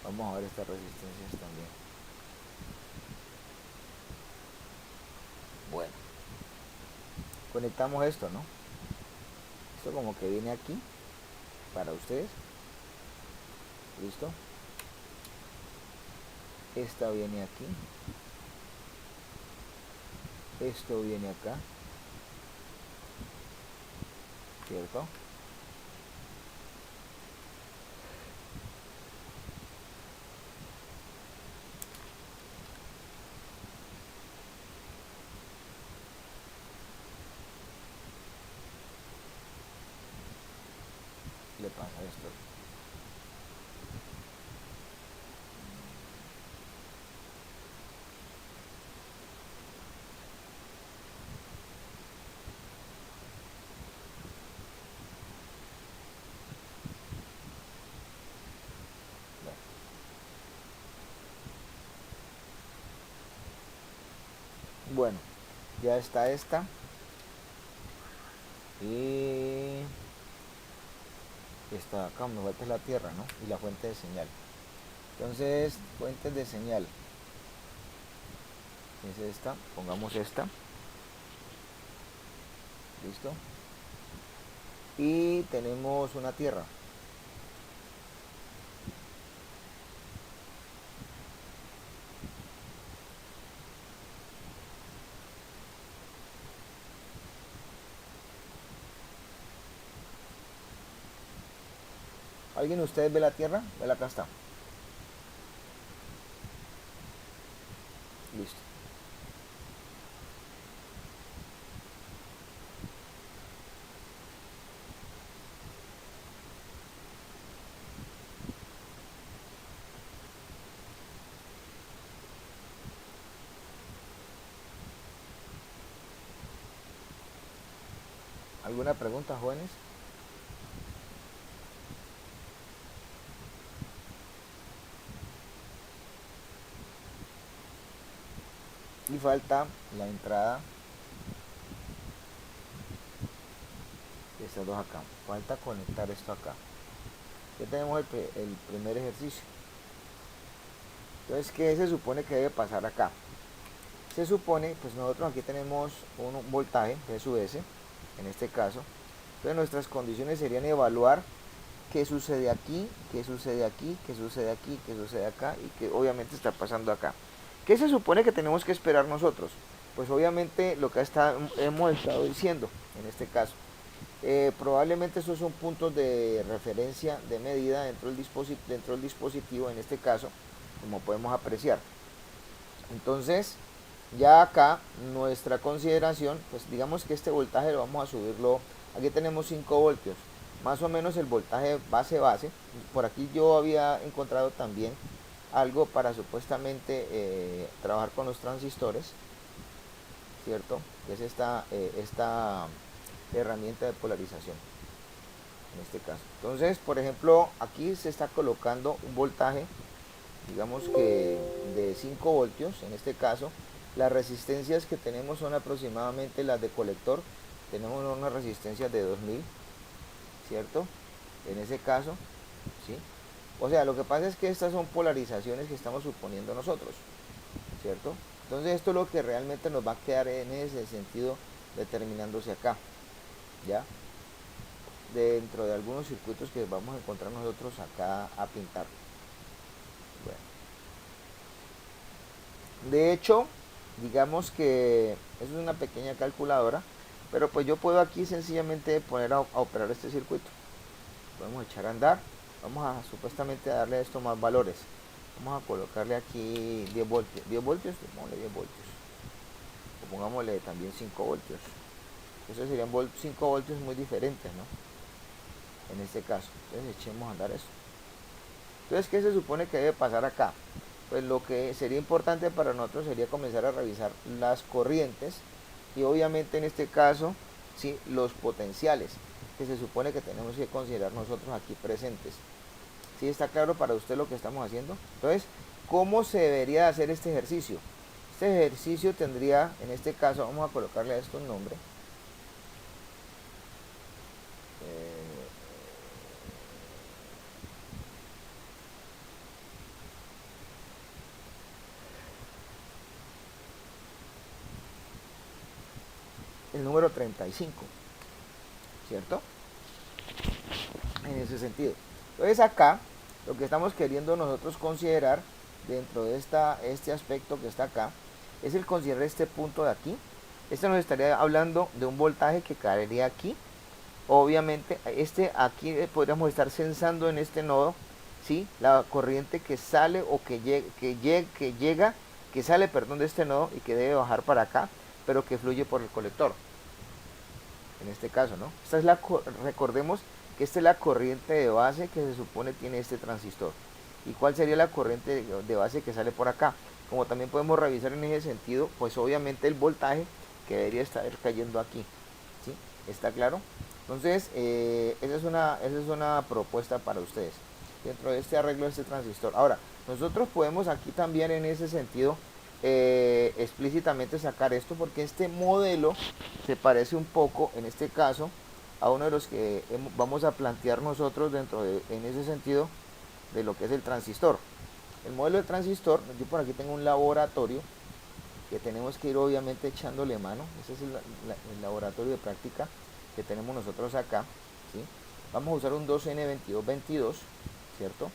Vamos a ver estas resistencias también. conectamos esto, ¿no? Esto como que viene aquí para ustedes. ¿Listo? Esta viene aquí. Esto viene acá. ¿Cierto? Le pasa esto. Bueno, ya está esta. Y esta acá me falta la tierra, ¿no? Y la fuente de señal. Entonces, fuentes de señal. Es esta, pongamos esta. Listo. Y tenemos una tierra. ¿Alguien de ustedes ve la tierra? Vela, acá está. Listo. ¿Alguna pregunta, jóvenes? Y falta la entrada de estas dos acá. Falta conectar esto acá. Ya tenemos el primer ejercicio. Entonces, ¿qué se supone que debe pasar acá? Se supone, pues nosotros aquí tenemos un voltaje P sub S, en este caso. Entonces nuestras condiciones serían evaluar qué sucede aquí, qué sucede aquí, qué sucede aquí, qué sucede acá y qué obviamente está pasando acá. ¿Qué se supone que tenemos que esperar nosotros? Pues obviamente lo que hemos estado diciendo en este caso. Probablemente esos son puntos de referencia de medida dentro del dispositivo en este caso, como podemos apreciar. Entonces, ya acá nuestra consideración, pues digamos que este voltaje lo vamos a subirlo, aquí tenemos 5 voltios, más o menos el voltaje base. Por aquí yo había encontrado también algo para supuestamente trabajar con los transistores, ¿cierto? Que es esta herramienta de polarización en este caso. Entonces, por ejemplo, aquí se está colocando un voltaje, digamos que de 5 voltios en este caso. Las resistencias que tenemos son aproximadamente las de colector, tenemos una resistencia de 2000, ¿cierto? En ese caso, ¿sí? O sea, lo que pasa es que estas son polarizaciones que estamos suponiendo nosotros, ¿cierto? Entonces esto es lo que realmente nos va a quedar en ese sentido determinándose acá, ¿ya? Dentro de algunos circuitos que vamos a encontrar nosotros acá a pintar. Bueno. De hecho, digamos que eso es una pequeña calculadora, pero pues yo puedo aquí sencillamente poner a operar este circuito. Podemos echar a andar, vamos a supuestamente darle a esto más valores. Vamos a colocarle aquí 10 voltios, 10 voltios, pongámosle 10 voltios. O pongámosle también 5 voltios. Entonces serían 5 voltios muy diferentes, ¿no? En este caso. Entonces echemos a andar eso. Entonces, ¿qué se supone que debe pasar acá? Pues lo que sería importante para nosotros sería comenzar a revisar las corrientes y obviamente en este caso, sí, los potenciales que se supone que tenemos que considerar nosotros aquí presentes. ¿Sí está claro para usted lo que estamos haciendo? Entonces, ¿cómo se debería hacer este ejercicio? Este ejercicio tendría, en este caso, vamos a colocarle a esto un nombre. el número 35, ¿cierto? En ese sentido. Entonces acá, lo que estamos queriendo nosotros considerar dentro de este aspecto que está acá, es el considerar este punto de aquí. Este nos estaría hablando de un voltaje que caería aquí. Obviamente, aquí podríamos estar censando en este nodo, ¿sí? La corriente que sale o que sale, perdón, de este nodo y que debe bajar para acá, pero que fluye por el colector. En este caso, ¿no? Recordemos que esta es la corriente de base que se supone tiene este transistor. ¿Y cuál sería la corriente de base que sale por acá? Como también podemos revisar en ese sentido, pues obviamente el voltaje que debería estar cayendo aquí, ¿sí? ¿Está claro? Entonces, esa es una propuesta para ustedes dentro de este arreglo de este transistor. Ahora, nosotros podemos aquí también en ese sentido explícitamente sacar esto, porque este modelo se parece un poco, en este caso, a uno de los que vamos a plantear nosotros en ese sentido, de lo que es el transistor. El modelo de transistor, yo por aquí tengo un laboratorio que tenemos que ir obviamente echándole mano. Ese es el laboratorio de práctica que tenemos nosotros acá, ¿sí? Vamos a usar un 2N2222, ¿cierto?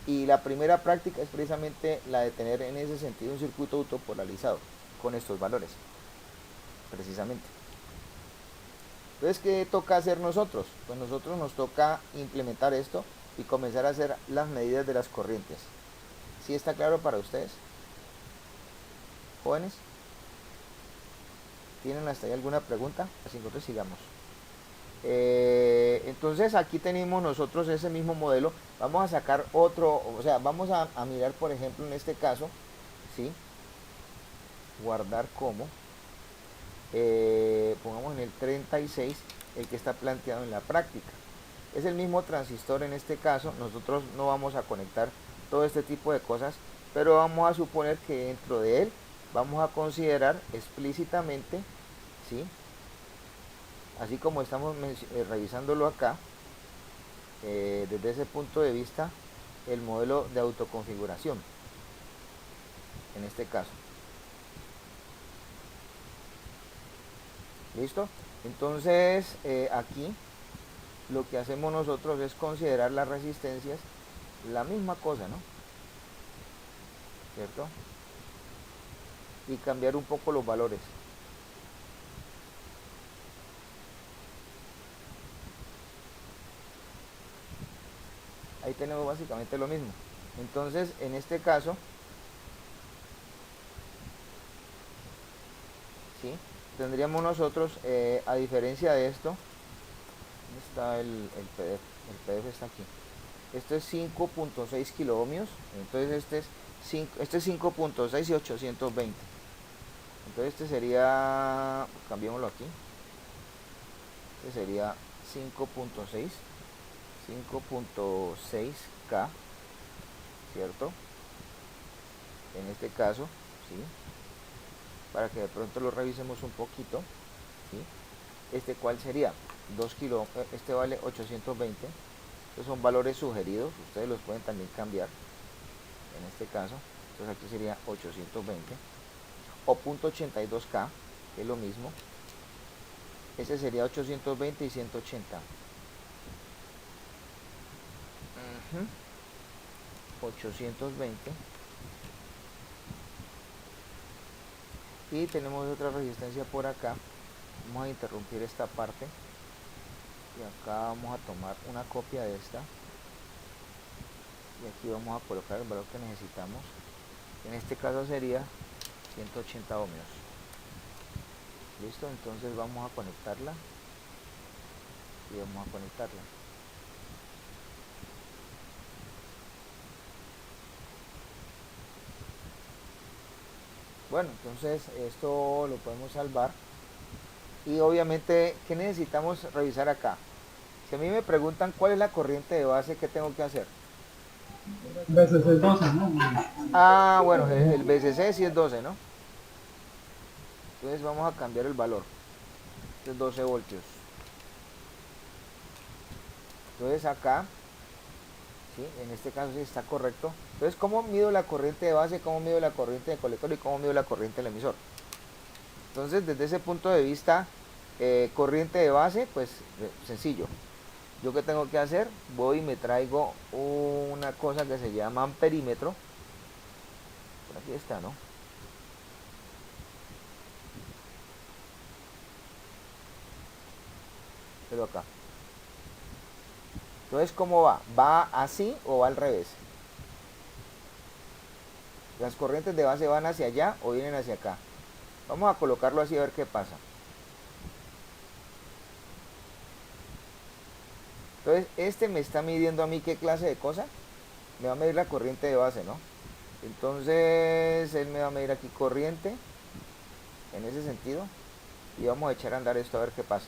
Y la primera práctica es precisamente la de tener en ese sentido un circuito autopolarizado con estos valores, precisamente. Entonces, ¿qué toca hacer nosotros? Pues nosotros nos toca implementar esto y comenzar a hacer las medidas de las corrientes. ¿Sí está claro para ustedes? Jóvenes, ¿tienen hasta ahí alguna pregunta? Así nosotros sigamos. Entonces aquí tenemos nosotros ese mismo modelo. Vamos a sacar otro, o sea, vamos a mirar, por ejemplo, en este caso, ¿sí? Guardar como, pongamos en el 36, el que está planteado en la práctica. Es el mismo transistor en este caso. Nosotros no vamos a conectar todo este tipo de cosas, pero vamos a suponer que dentro de él vamos a considerar explícitamente, ¿sí? Así como estamos revisándolo acá, desde ese punto de vista, el modelo de autoconfiguración, en este caso. ¿Listo? Entonces, aquí lo que hacemos nosotros es considerar las resistencias, la misma cosa, ¿no? ¿Cierto? Y cambiar un poco los valores. Ahí tenemos básicamente lo mismo. Entonces, en este caso, ¿sí? Tendríamos nosotros, a diferencia de esto, ¿dónde está el PDF? El PDF está aquí. Esto es 5.6 kilo ohmios, entonces este es 5.6 y 820. Entonces este sería, cambiémoslo aquí, este sería 5.6 5.6K, ¿cierto? En este caso, ¿sí? Para que de pronto lo revisemos un poquito, ¿sí? ¿Cuál sería? 2 kilo, este vale 820. Estos son valores sugeridos, ustedes los pueden también cambiar en este caso. Entonces aquí sería 820 o .82K, que es lo mismo. Ese sería 820 y 180. 820. Y tenemos otra resistencia por acá. Vamos a interrumpir esta parte y acá vamos a tomar una copia de esta y aquí vamos a colocar el valor que necesitamos. En este caso sería 180 ohmios. Listo, entonces vamos a conectarla y vamos a conectarla. Bueno, entonces esto lo podemos salvar. Y obviamente, ¿qué necesitamos revisar acá? Si a mí me preguntan cuál es la corriente de base, ¿qué tengo que hacer? BCC 12, ¿no? Ah, bueno, el BCC sí es 12, ¿no? Entonces vamos a cambiar el valor. Este es 12 voltios. Entonces acá, ¿sí? En este caso sí está correcto. Entonces, ¿cómo mido la corriente de base? ¿Cómo mido la corriente de colector? ¿Y cómo mido la corriente del emisor? Entonces, desde ese punto de vista, Corriente de base, pues sencillo. Yo qué tengo que hacer, voy y me traigo una cosa que se llama amperímetro. Por aquí está, ¿no? Pero acá. Entonces, ¿cómo va? ¿Va así o va al revés? Las corrientes de base van hacia allá o vienen hacia acá. Vamos a colocarlo así a ver qué pasa. Entonces, este me está midiendo a mí qué clase de cosa. Me va a medir la corriente de base, ¿no? Entonces, él me va a medir aquí corriente, en ese sentido. Y vamos a echar a andar esto a ver qué pasa.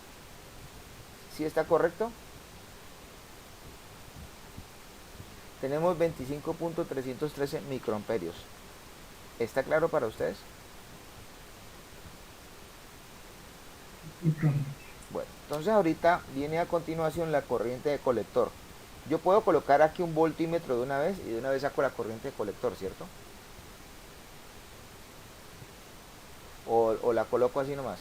¿Sí está correcto? Tenemos 25.313 microamperios. ¿Está claro para ustedes? Bueno, entonces ahorita viene a continuación la corriente de colector. Yo puedo colocar aquí un voltímetro de una vez y de una vez saco la corriente de colector, ¿cierto? O la coloco así nomás.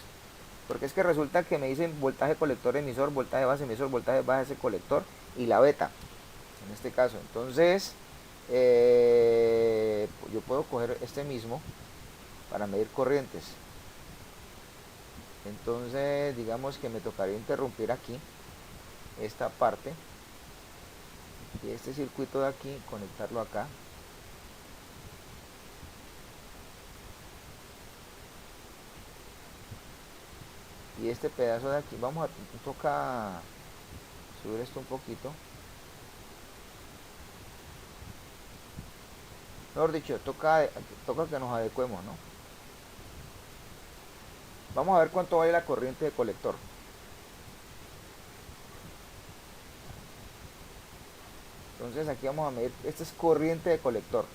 Porque es que resulta que me dicen voltaje colector emisor, voltaje base emisor, voltaje base colector y la beta, en este caso. Entonces, yo puedo coger este mismo para medir corrientes. Entonces, digamos que me tocaría interrumpir aquí esta parte y este circuito de aquí, conectarlo acá. Y este pedazo de aquí, vamos a tocar subir esto un poquito. Mejor dicho, toca que nos adecuemos, ¿no? Vamos a ver cuánto vale la corriente de colector. Entonces aquí vamos a medir, esta es corriente de colector.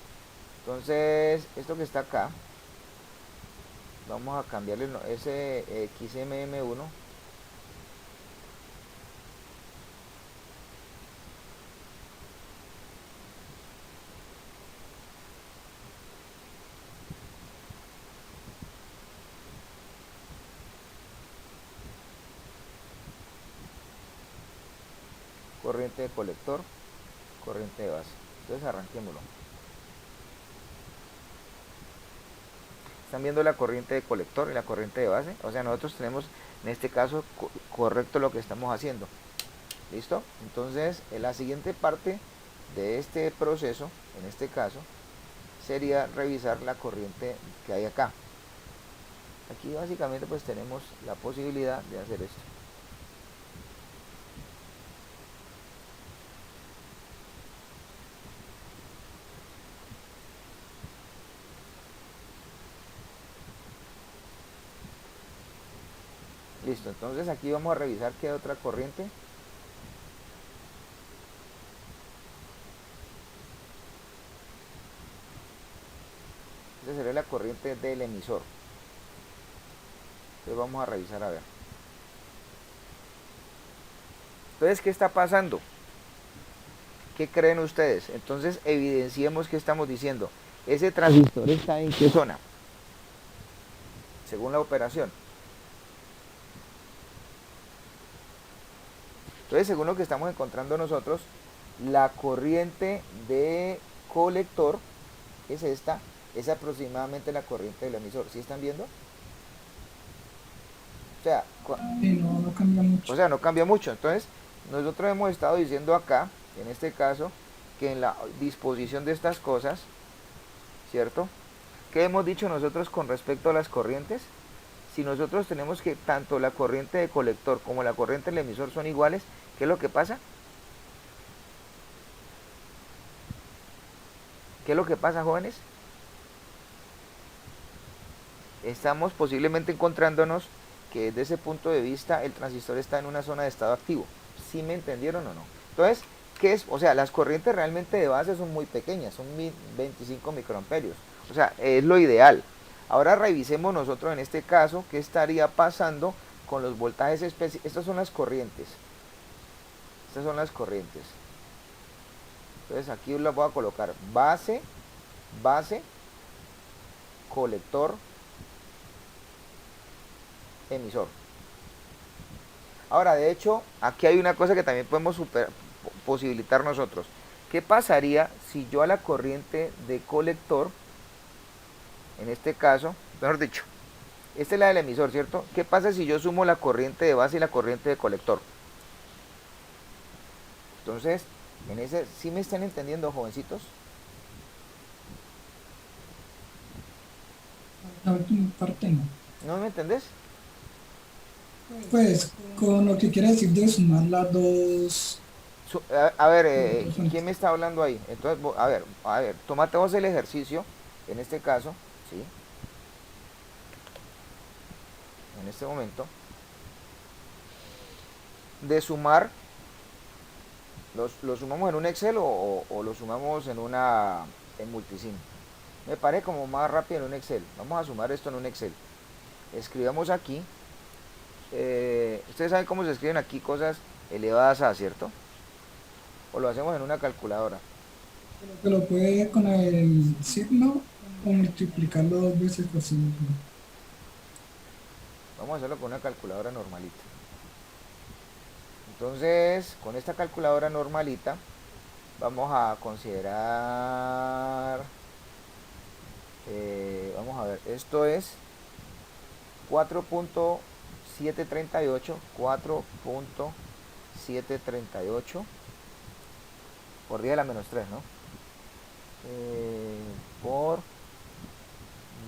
Entonces, esto que está acá, vamos a cambiarle ese XMM1. Corriente de colector, corriente de base. Entonces arranquémoslo. Están viendo la corriente de colector y la corriente de base. O sea, nosotros tenemos en este caso correcto lo que estamos haciendo. ¿Listo? Entonces, en la siguiente parte de este proceso, en este caso, sería revisar la corriente que hay acá. Aquí básicamente pues tenemos la posibilidad de hacer esto. Listo, entonces aquí vamos a revisar qué otra corriente. Esta sería la corriente del emisor. Entonces vamos a revisar a ver. Entonces, ¿qué está pasando? ¿Qué creen ustedes? Entonces evidenciemos qué estamos diciendo. Ese transistor está en qué zona, según la operación. Entonces, según lo que estamos encontrando nosotros, la corriente de colector es esta, es aproximadamente la corriente del emisor. ¿Sí están viendo? O sea, Sí, no cambia mucho. no cambia mucho. Entonces, nosotros hemos estado diciendo acá, en este caso, que en la disposición de estas cosas, ¿cierto? ¿Qué hemos dicho nosotros con respecto a las corrientes? Si nosotros tenemos que tanto la corriente de colector como la corriente del emisor son iguales, ¿qué es lo que pasa? ¿Qué es lo que pasa, jóvenes? Estamos posiblemente encontrándonos que desde ese punto de vista el transistor está en una zona de estado activo. ¿Sí me entendieron o no? Entonces, ¿qué es? O sea, las corrientes realmente de base son muy pequeñas, son 25 microamperios. O sea, es lo ideal. Ahora revisemos nosotros en este caso qué estaría pasando con los voltajes específicos. Estas son las corrientes. Estas son las corrientes. Entonces aquí las voy a colocar base, colector, emisor. Ahora, de hecho, aquí hay una cosa que también podemos posibilitar nosotros. ¿Qué pasaría si yo a la corriente de colector, en este caso, mejor dicho, esta es la del emisor, ¿cierto? ¿Qué pasa si yo sumo la corriente de base y la corriente de colector? Entonces, en ese, ¿sí me están entendiendo, jovencitos? La última parte no. ¿No me entendés? Pues con lo que quiere decir de sumar las dos, A ver, las dos ¿quién fuentes. me está hablando ahí? Entonces, a ver, tómate vos el ejercicio, en este caso, ¿sí? En este momento, de sumar, ¿lo sumamos en un Excel o lo sumamos en Multisim? Me parece como más rápido en un Excel. Vamos a sumar esto en un Excel. Escribamos aquí. Ustedes saben cómo se escriben aquí cosas elevadas a, ¿cierto? O lo hacemos en una calculadora. Que lo puede con el signo o multiplicarlo dos veces por sí mismo. Vamos a hacerlo con una calculadora normalita. Entonces, con esta calculadora normalita, vamos a considerar, vamos a ver, esto es 4.738 por 10 a la menos 3, ¿no? Por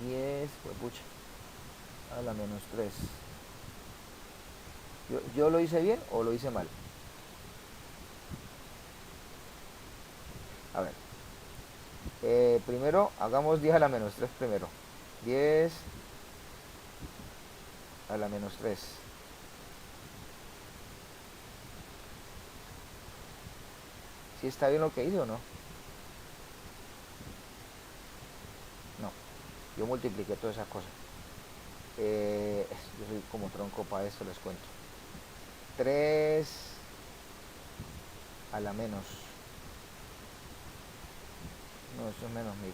10, pues pucha, a la menos 3. ¿Yo lo hice bien o lo hice mal? A ver, primero hagamos 10 a la menos 3 primero. 10 a la menos 3. ¿Sí está bien lo que hice o no? No, yo multipliqué todas esas cosas. Yo soy como tronco para esto, les cuento. 3 a la menos. No, eso es menos 1000.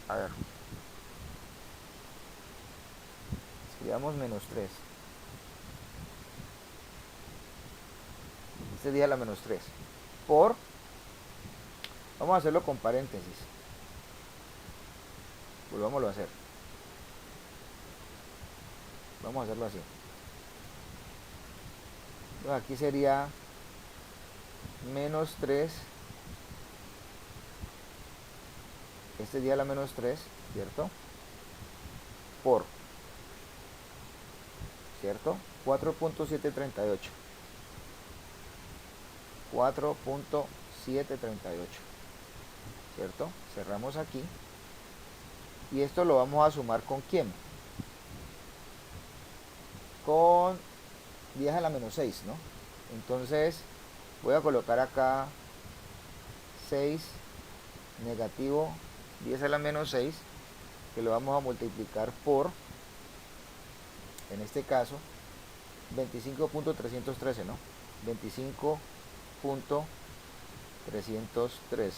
A ver. Escribamos menos 3. Este día a la menos 3. Por. Vamos a hacerlo con paréntesis. Volvámoslo a hacer. Vamos a hacerlo así. Entonces aquí sería menos 3. Este día a la menos 3, ¿cierto? Por, ¿cierto? 4.738. 4.738, ¿cierto? Cerramos aquí. Y esto lo vamos a sumar ¿con quién? Con 10 a la menos 6, ¿no? Entonces voy a colocar acá 6 negativo 10 a la menos 6, que lo vamos a multiplicar por, en este caso, 25.313, ¿no? 25.313.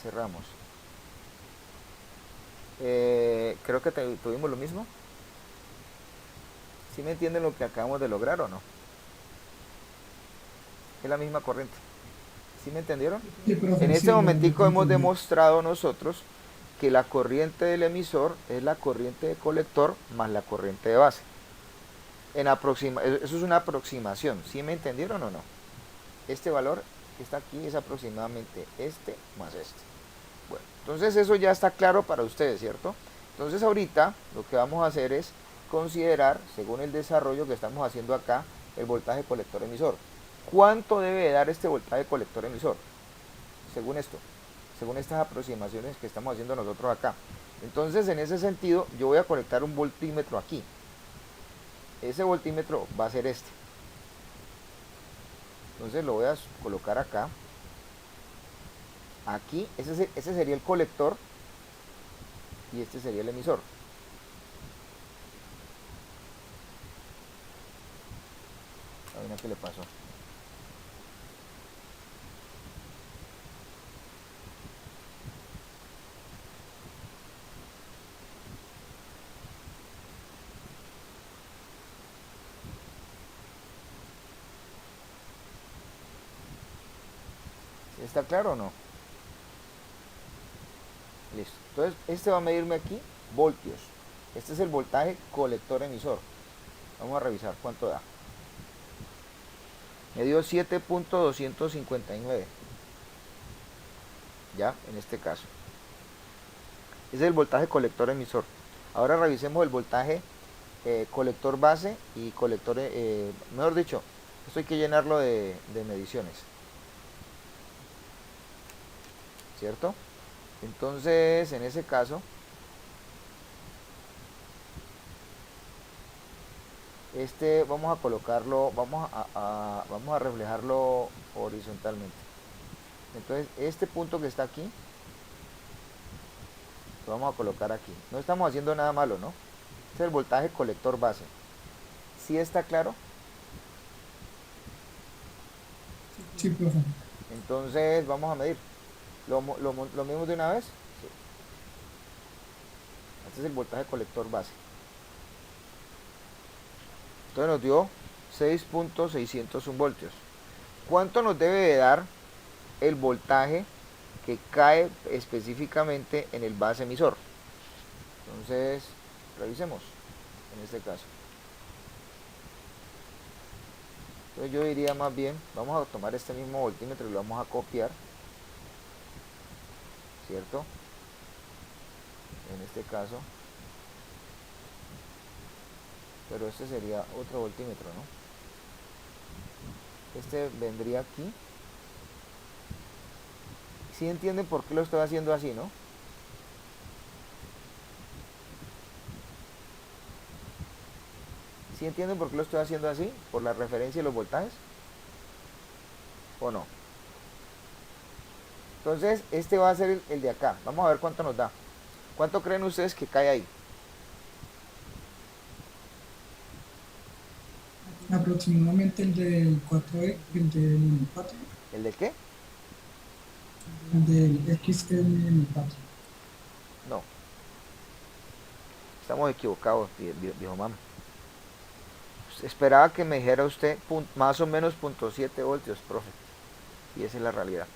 Cerramos. Creo que tuvimos lo mismo. ¿Sí me entienden lo que acabamos de lograr o no? Es la misma corriente. ¿Sí me entendieron? Sí, profe, En sí, este lo momentico hemos entendí. demostrado nosotros que la corriente del emisor es la corriente de colector más la corriente de base. Eso es una aproximación. ¿Sí me entendieron o no? Este valor que está aquí es aproximadamente este más este. Bueno, entonces eso ya está claro para ustedes, ¿cierto? Entonces ahorita lo que vamos a hacer es considerar, según el desarrollo que estamos haciendo acá, el voltaje colector emisor. ¿Cuánto debe dar este voltaje colector emisor? Según esto, según estas aproximaciones que estamos haciendo nosotros acá. Entonces, en ese sentido, yo voy a conectar un voltímetro aquí. Ese voltímetro va a ser este. Entonces lo voy a colocar acá. Aquí, ese sería el colector y este sería el emisor. A ver qué le pasó. ¿Está claro o no? Listo. Entonces, este va a medirme aquí voltios. Este es el voltaje colector emisor. Vamos a revisar cuánto da. Me dio 7.259. Ya, en este caso. Ese es el voltaje colector emisor. Ahora revisemos el voltaje colector base y colector, mejor dicho, esto hay que llenarlo de mediciones. ¿Cierto? Entonces, en ese caso, vamos a colocarlo, vamos a reflejarlo horizontalmente. Entonces, este punto que está aquí, lo vamos a colocar aquí. No estamos haciendo nada malo, ¿no? Este es el voltaje colector base. ¿Sí está claro? Sí, profe. Entonces, vamos a medir. ¿Lo medimos de una vez? Sí. Este es el voltaje colector base. Entonces nos dio 6.601 voltios. ¿Cuánto nos debe de dar el voltaje que cae específicamente en el base emisor? Entonces, revisemos en este caso. Entonces yo diría más bien, vamos a tomar este mismo voltímetro y lo vamos a copiar, ¿cierto? En este caso, pero este sería otro voltímetro, ¿no? Este vendría aquí. ¿Sí entienden por qué lo estoy haciendo así, no? ¿Sí entienden por qué lo estoy haciendo así? ¿Por la referencia de los voltajes? ¿O no? Entonces, este va a ser el de acá. Vamos a ver cuánto nos da. ¿Cuánto creen ustedes que cae ahí? Aproximadamente el del 4E, el del 4, ¿El de qué? el del XM4. No. Estamos equivocados, viejo mami. Esperaba que me dijera usted más o menos 0.7 voltios, profe. Y esa es la realidad.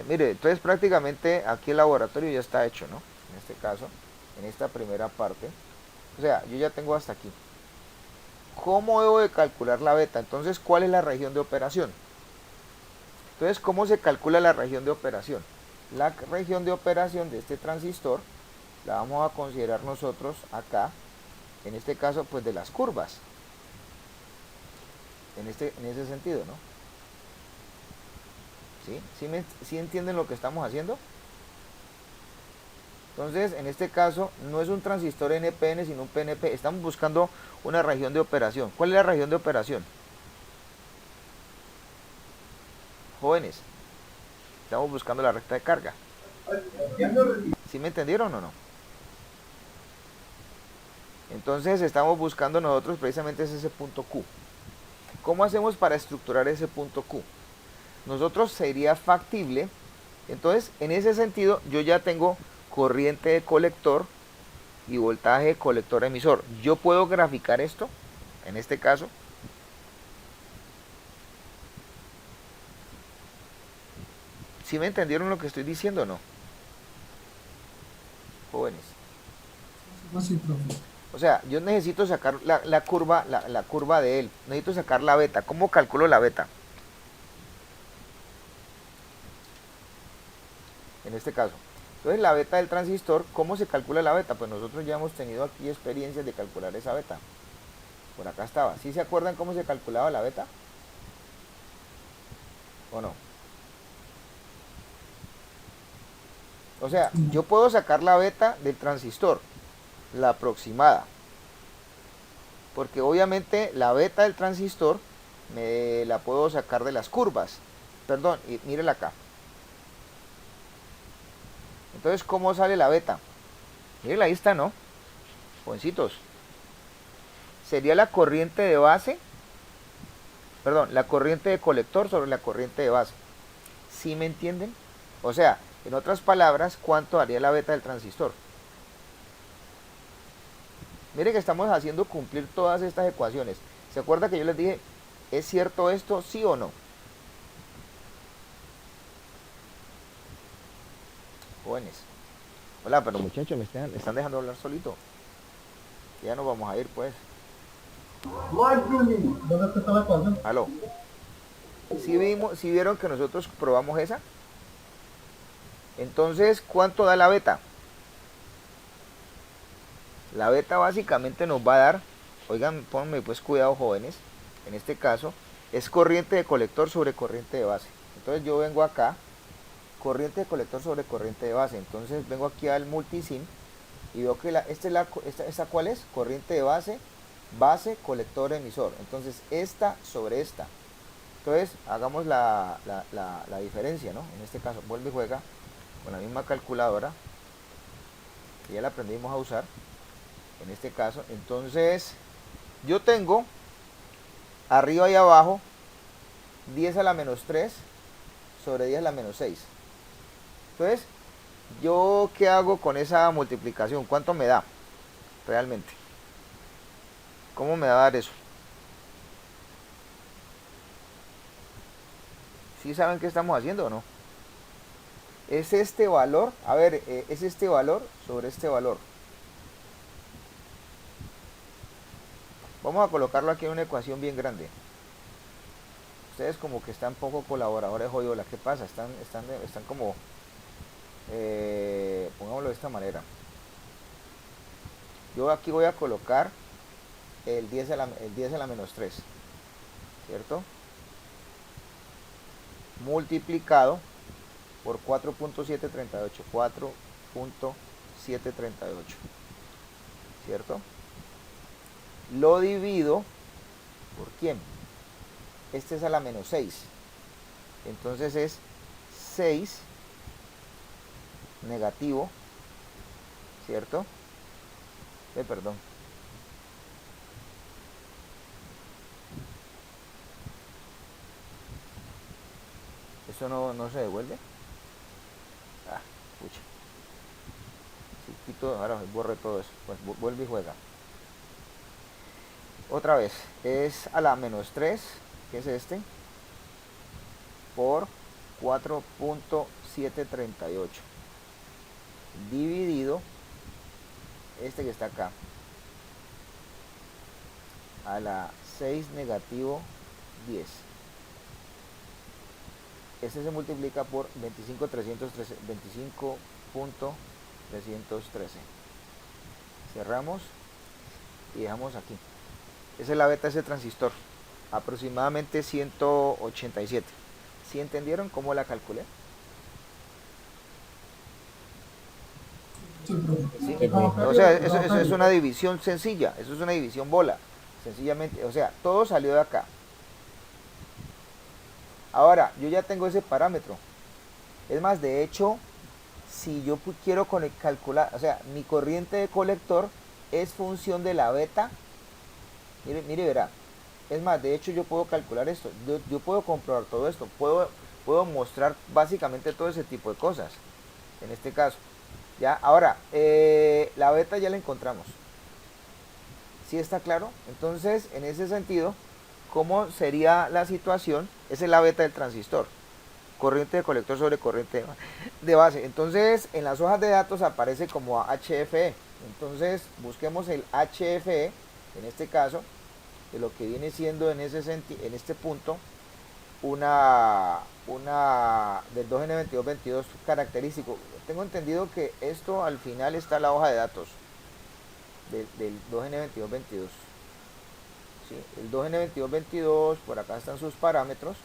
Mire, entonces prácticamente aquí el laboratorio ya está hecho, ¿no? En este caso, en esta primera parte. O sea, yo ya tengo hasta aquí. ¿Cómo debo de calcular la beta? Entonces, ¿cuál es la región de operación? Entonces, ¿cómo se calcula la región de operación? La región de operación de este transistor la vamos a considerar nosotros acá, en este caso, pues de las curvas. En ese sentido, ¿no? ¿Sí? ¿Sí entienden lo que estamos haciendo? Entonces, en este caso, no es un transistor NPN, sino un PNP. Estamos buscando una región de operación. ¿Cuál es la región de operación? Jóvenes, estamos buscando la recta de carga. ¿Sí me entendieron o no? Entonces, estamos buscando nosotros precisamente ese punto Q. ¿Cómo hacemos para estructurar ese punto Q? Nosotros sería factible. Entonces, en ese sentido, yo ya tengo corriente de colector y voltaje de colector emisor. Yo puedo graficar esto, en este caso. ¿Sí me entendieron lo que estoy diciendo o no? Jóvenes. Así, profe. O sea, yo necesito sacar la curva de él. Necesito sacar la beta. ¿Cómo calculo la beta? En este caso. Entonces la beta del transistor, ¿cómo se calcula la beta? Pues nosotros ya hemos tenido aquí experiencias de calcular esa beta. Por acá estaba. ¿Sí se acuerdan cómo se calculaba la beta? ¿O no? O sea, yo puedo sacar la beta del transistor, la aproximada. Porque obviamente la beta del transistor me la puedo sacar de las curvas. Perdón, mírela acá. Entonces, ¿cómo sale la beta? Mírela, ahí está, ¿no? Jovencitos. Sería la corriente de base, perdón, la corriente de colector sobre la corriente de base. ¿Sí me entienden? O sea, en otras palabras, ¿cuánto haría la beta del transistor? Mire que estamos haciendo cumplir todas estas ecuaciones. ¿Se acuerda que yo les dije, ¿es cierto esto, sí o no? jóvenes. Hola, pero muchachos, me están dejando hablar solito. Ya nos vamos a ir, pues. Aló. Si vieron que nosotros probamos esa. Entonces, ¿cuánto da la beta? La beta básicamente nos va a dar, oigan, pónganme pues cuidado jóvenes, en este caso, es corriente de colector sobre corriente de base. Entonces yo vengo acá, corriente de colector sobre corriente de base. Entonces vengo aquí al multisim y veo que esta ¿cuál es? Corriente de base, base, colector, emisor. Entonces esta sobre esta. Entonces hagamos la diferencia, ¿no? En este caso, vuelve y juega con la misma calculadora. Que ya la aprendimos a usar. En este caso, entonces yo tengo arriba y abajo 10 a la menos 3 sobre 10 a la menos 6. Entonces, ¿yo qué hago con esa multiplicación? ¿Cuánto me da realmente? ¿Cómo me va a dar eso? ¿Sí saben qué estamos haciendo o no? Es este valor, a ver, es este valor sobre este valor. Vamos a colocarlo aquí en una ecuación bien grande. Ustedes como que están poco colaboradores hoy, hola, ¿qué pasa? Están como, pongámoslo de esta manera. Yo aquí voy a colocar el 10 a la menos 3, ¿cierto? Multiplicado por 4.738, 4.738, ¿cierto? Lo divido por ¿quién? Este es a la menos 6. Entonces es 6 negativo, ¿cierto? Perdón. ¿Eso no se devuelve? Ah, pucha. Si quito, ahora borre todo eso. Pues vuelve y juega. Otra vez, es a la menos 3, que es este, por 4.738 dividido este que está acá a la 6 negativo 10. Este se multiplica por 25.313. Cerramos y dejamos aquí. Esa es la beta de ese transistor, aproximadamente 187. ¿Sí entendieron cómo la calculé? Sí, profe. ¿Sí? Sí, profe. O sea, eso es una división sencilla, eso es una división bola, sencillamente, o sea, todo salió de acá. Ahora, yo ya tengo ese parámetro. Es más, de hecho, si yo quiero calcular, o sea, mi corriente de colector es función de la beta. Mire, verá. Es más, de hecho yo puedo calcular esto. Yo puedo comprobar todo esto. Puedo mostrar básicamente todo ese tipo de cosas. En este caso. Ya, ahora, la beta ya la encontramos. ¿Sí está claro? Entonces, en ese sentido, ¿cómo sería la situación? Esa es la beta del transistor. Corriente de colector sobre corriente de base. Entonces, en las hojas de datos aparece como HFE. Entonces, busquemos el HFE, en este caso, de lo que viene siendo en este punto, una del 2N2222 característico. Tengo entendido que esto al final está la hoja de datos del 2N2222. ¿Sí? El 2N2222, por acá están sus parámetros.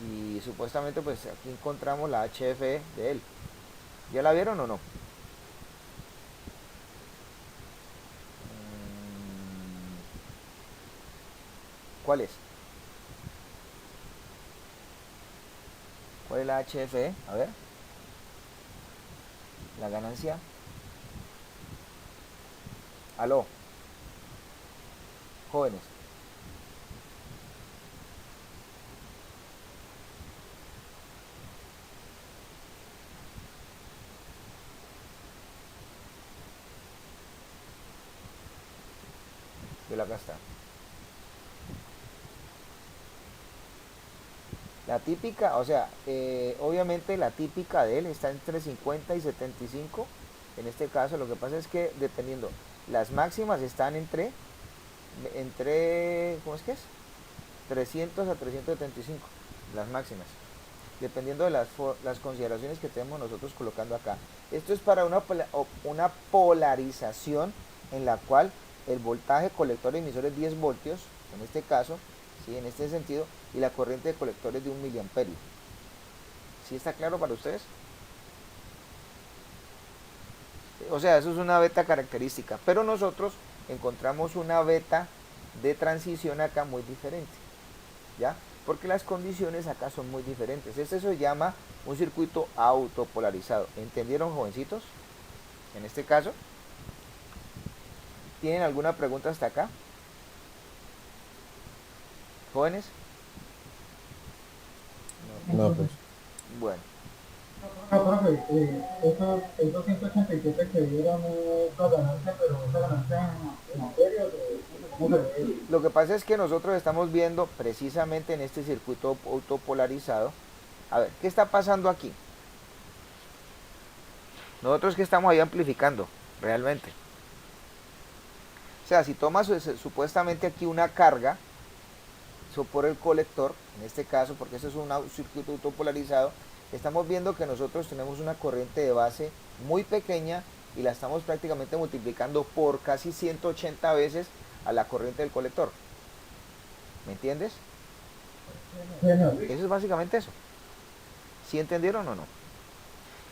Y supuestamente pues aquí encontramos la HFE de él. ¿Ya la vieron o no? ¿Cuál es? ¿Cuál es la HFE? A ver. La ganancia. Aló. Jóvenes. Que acá está. La típica, o sea, obviamente la típica de él está entre 50 y 75. En este caso, lo que pasa es que dependiendo, las máximas están entre, ¿cómo es que es? 300 a 375, las máximas, dependiendo de las consideraciones que tenemos nosotros colocando acá. Esto es para una polarización en la cual el voltaje colector emisor es 10 voltios, en este caso, ¿sí? En este sentido, y la corriente de colector es de 1 miliamperio. ¿Sí está claro para ustedes? O sea, eso es una beta característica, pero nosotros encontramos una beta de transición acá muy diferente, ¿ya? Porque las condiciones acá son muy diferentes. Este se llama un circuito autopolarizado. ¿Entendieron, jovencitos? En este caso, ¿tienen alguna pregunta hasta acá? ¿Jóvenes? No, pues. Bueno, No, profe, esos 187 que dieron esa ganancia, pero esa ganancia en materia, ¿cómo se ve? lo que pasa es que nosotros estamos viendo precisamente en este circuito autopolarizado. A ver, ¿qué está pasando aquí? Nosotros que estamos ahí amplificando, realmente. O sea, si tomas supuestamente aquí una carga por el colector, en este caso, porque este es un circuito autopolarizado, estamos viendo que nosotros tenemos una corriente de base muy pequeña y la estamos prácticamente multiplicando por casi 180 veces a la corriente del colector. ¿Me entiendes? Eso es básicamente eso. ¿Sí entendieron o no?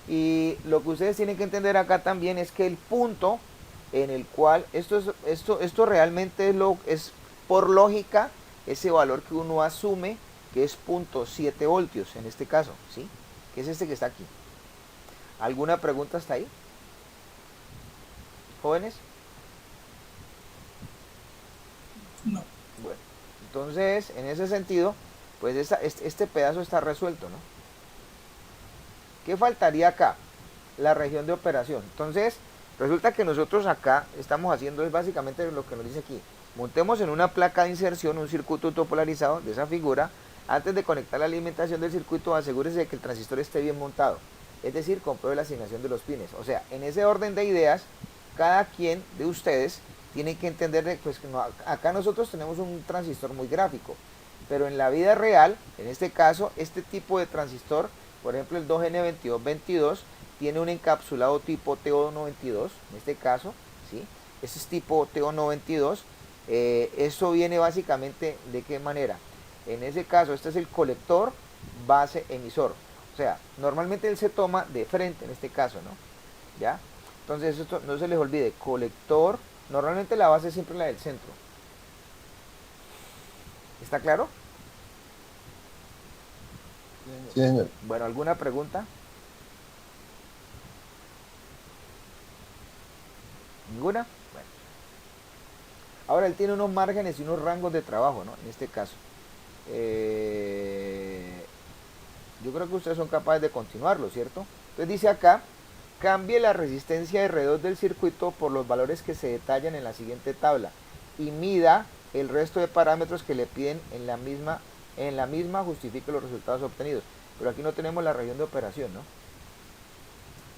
Y lo que ustedes tienen que entender acá también es que el punto en el cual esto realmente es por lógica ese valor que uno asume que es 0.7 voltios en este caso, ¿sí? Que es este que está aquí. ¿Alguna pregunta hasta ahí? ¿Jóvenes? No. Bueno, entonces en ese sentido, pues este pedazo está resuelto, ¿no? ¿Qué faltaría acá? La región de operación. Entonces, resulta que nosotros acá estamos haciendo es básicamente lo que nos dice aquí. Montemos en una placa de inserción un circuito autopolarizado de esa figura. Antes de conectar la alimentación del circuito, asegúrese de que el transistor esté bien montado. Es decir, compruebe la asignación de los pines. O sea, en ese orden de ideas, cada quien de ustedes tiene que entender pues, que acá nosotros tenemos un transistor muy gráfico. Pero en la vida real, en este caso, este tipo de transistor, por ejemplo el 2N2222, tiene un encapsulado tipo TO92, en este caso, ¿sí? Ese es tipo TO92. Eso viene básicamente de qué manera. En ese caso, este es el colector base emisor. O sea, normalmente él se toma de frente en este caso, ¿no? ¿Ya? Entonces, esto no se les olvide, colector, normalmente la base es siempre la del centro. ¿Está claro? Sí, señor. Bueno, ¿alguna pregunta? ¿Ninguna? Bueno. Ahora él tiene unos márgenes y unos rangos de trabajo, ¿no? En este caso. Yo creo que ustedes son capaces de continuarlo, ¿cierto? Entonces dice acá, cambie la resistencia de R2 del circuito por los valores que se detallan en la siguiente tabla y mida el resto de parámetros que le piden en la misma justifique los resultados obtenidos. Pero aquí no tenemos la región de operación, ¿no?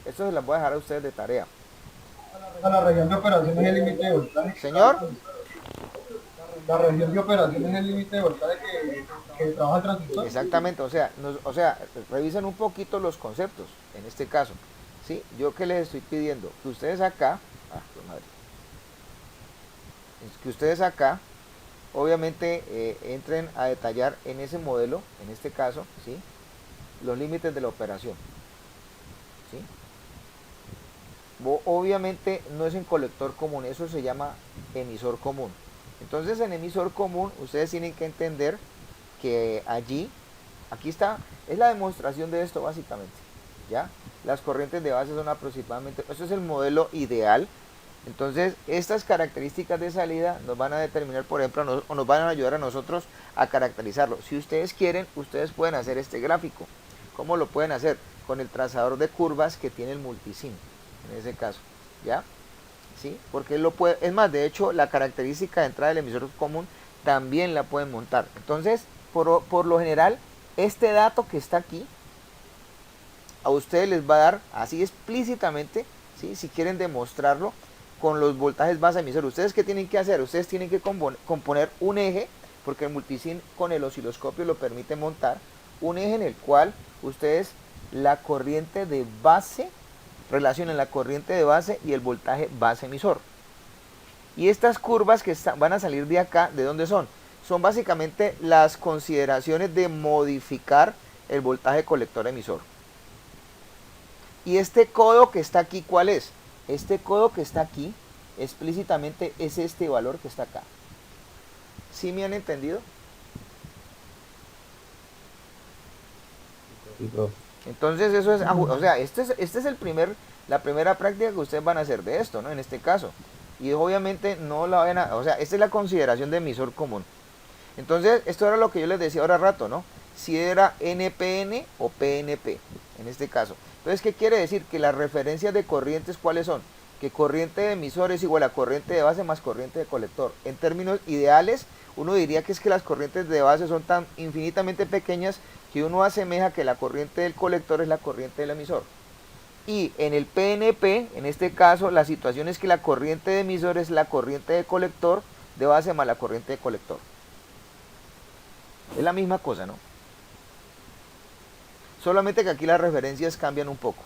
Esto se las voy a dejar a ustedes de tarea. La región de operación es el límite de voltaje. Señor, La región de operación es el límite de voltaje que trabaja el transistor. exactamente, o sea, revisen un poquito los conceptos, en este caso. ¿Sí? Yo que les estoy pidiendo que ustedes acá, madre, que ustedes acá, obviamente entren a detallar en ese modelo, en este caso, ¿sí? Los límites de la operación. ¿Sí? Obviamente no es en colector común, eso se llama emisor común. Entonces en emisor común ustedes tienen que entender que aquí está, es la demostración de esto básicamente, ¿ya? Las corrientes de base son aproximadamente, esto es el modelo ideal. Entonces estas características de salida nos van a determinar, por ejemplo, o nos van a ayudar a nosotros a caracterizarlo. Si ustedes quieren, ustedes pueden hacer este gráfico. ¿Cómo lo pueden hacer? Con el trazador de curvas que tiene el multisim, en ese caso, ¿ya? ¿Sí? Porque él lo puede, es más, de hecho, la característica de entrada del emisor común también la pueden montar. Entonces, por lo general, este dato que está aquí, a ustedes les va a dar así explícitamente, ¿sí? Si quieren demostrarlo, con los voltajes base emisor. ¿Ustedes qué tienen que hacer? Ustedes tienen que componer un eje, porque el multisim con el osciloscopio lo permite montar, un eje en el cual ustedes la corriente de base, relacionen la corriente de base y el voltaje base emisor. Y estas curvas que van a salir de acá, ¿de dónde son? Son básicamente las consideraciones de modificar el voltaje colector emisor. Y este codo que está aquí, ¿cuál es? Este codo que está aquí, explícitamente es este valor que está acá. ¿Sí me han entendido? Sí, profe. Entonces eso es, o sea, este es la primera práctica que ustedes van a hacer de esto, ¿no? En este caso. Y obviamente no la vayan a, o sea, esta es la consideración de emisor común. Entonces, esto era lo que yo les decía ahora rato, ¿no? Si era NPN o PNP, en este caso. Entonces, ¿qué quiere decir? Que las referencias de corrientes, ¿cuáles son? Que corriente de emisor es igual a corriente de base más corriente de colector. En términos ideales, uno diría que es que las corrientes de base son tan infinitamente pequeñas que uno asemeja que la corriente del colector es la corriente del emisor. Y en el PNP, en este caso, la situación es que la corriente de emisor es la corriente de colector de base más la corriente de colector. Es la misma cosa, ¿no? Solamente que aquí las referencias cambian un poco.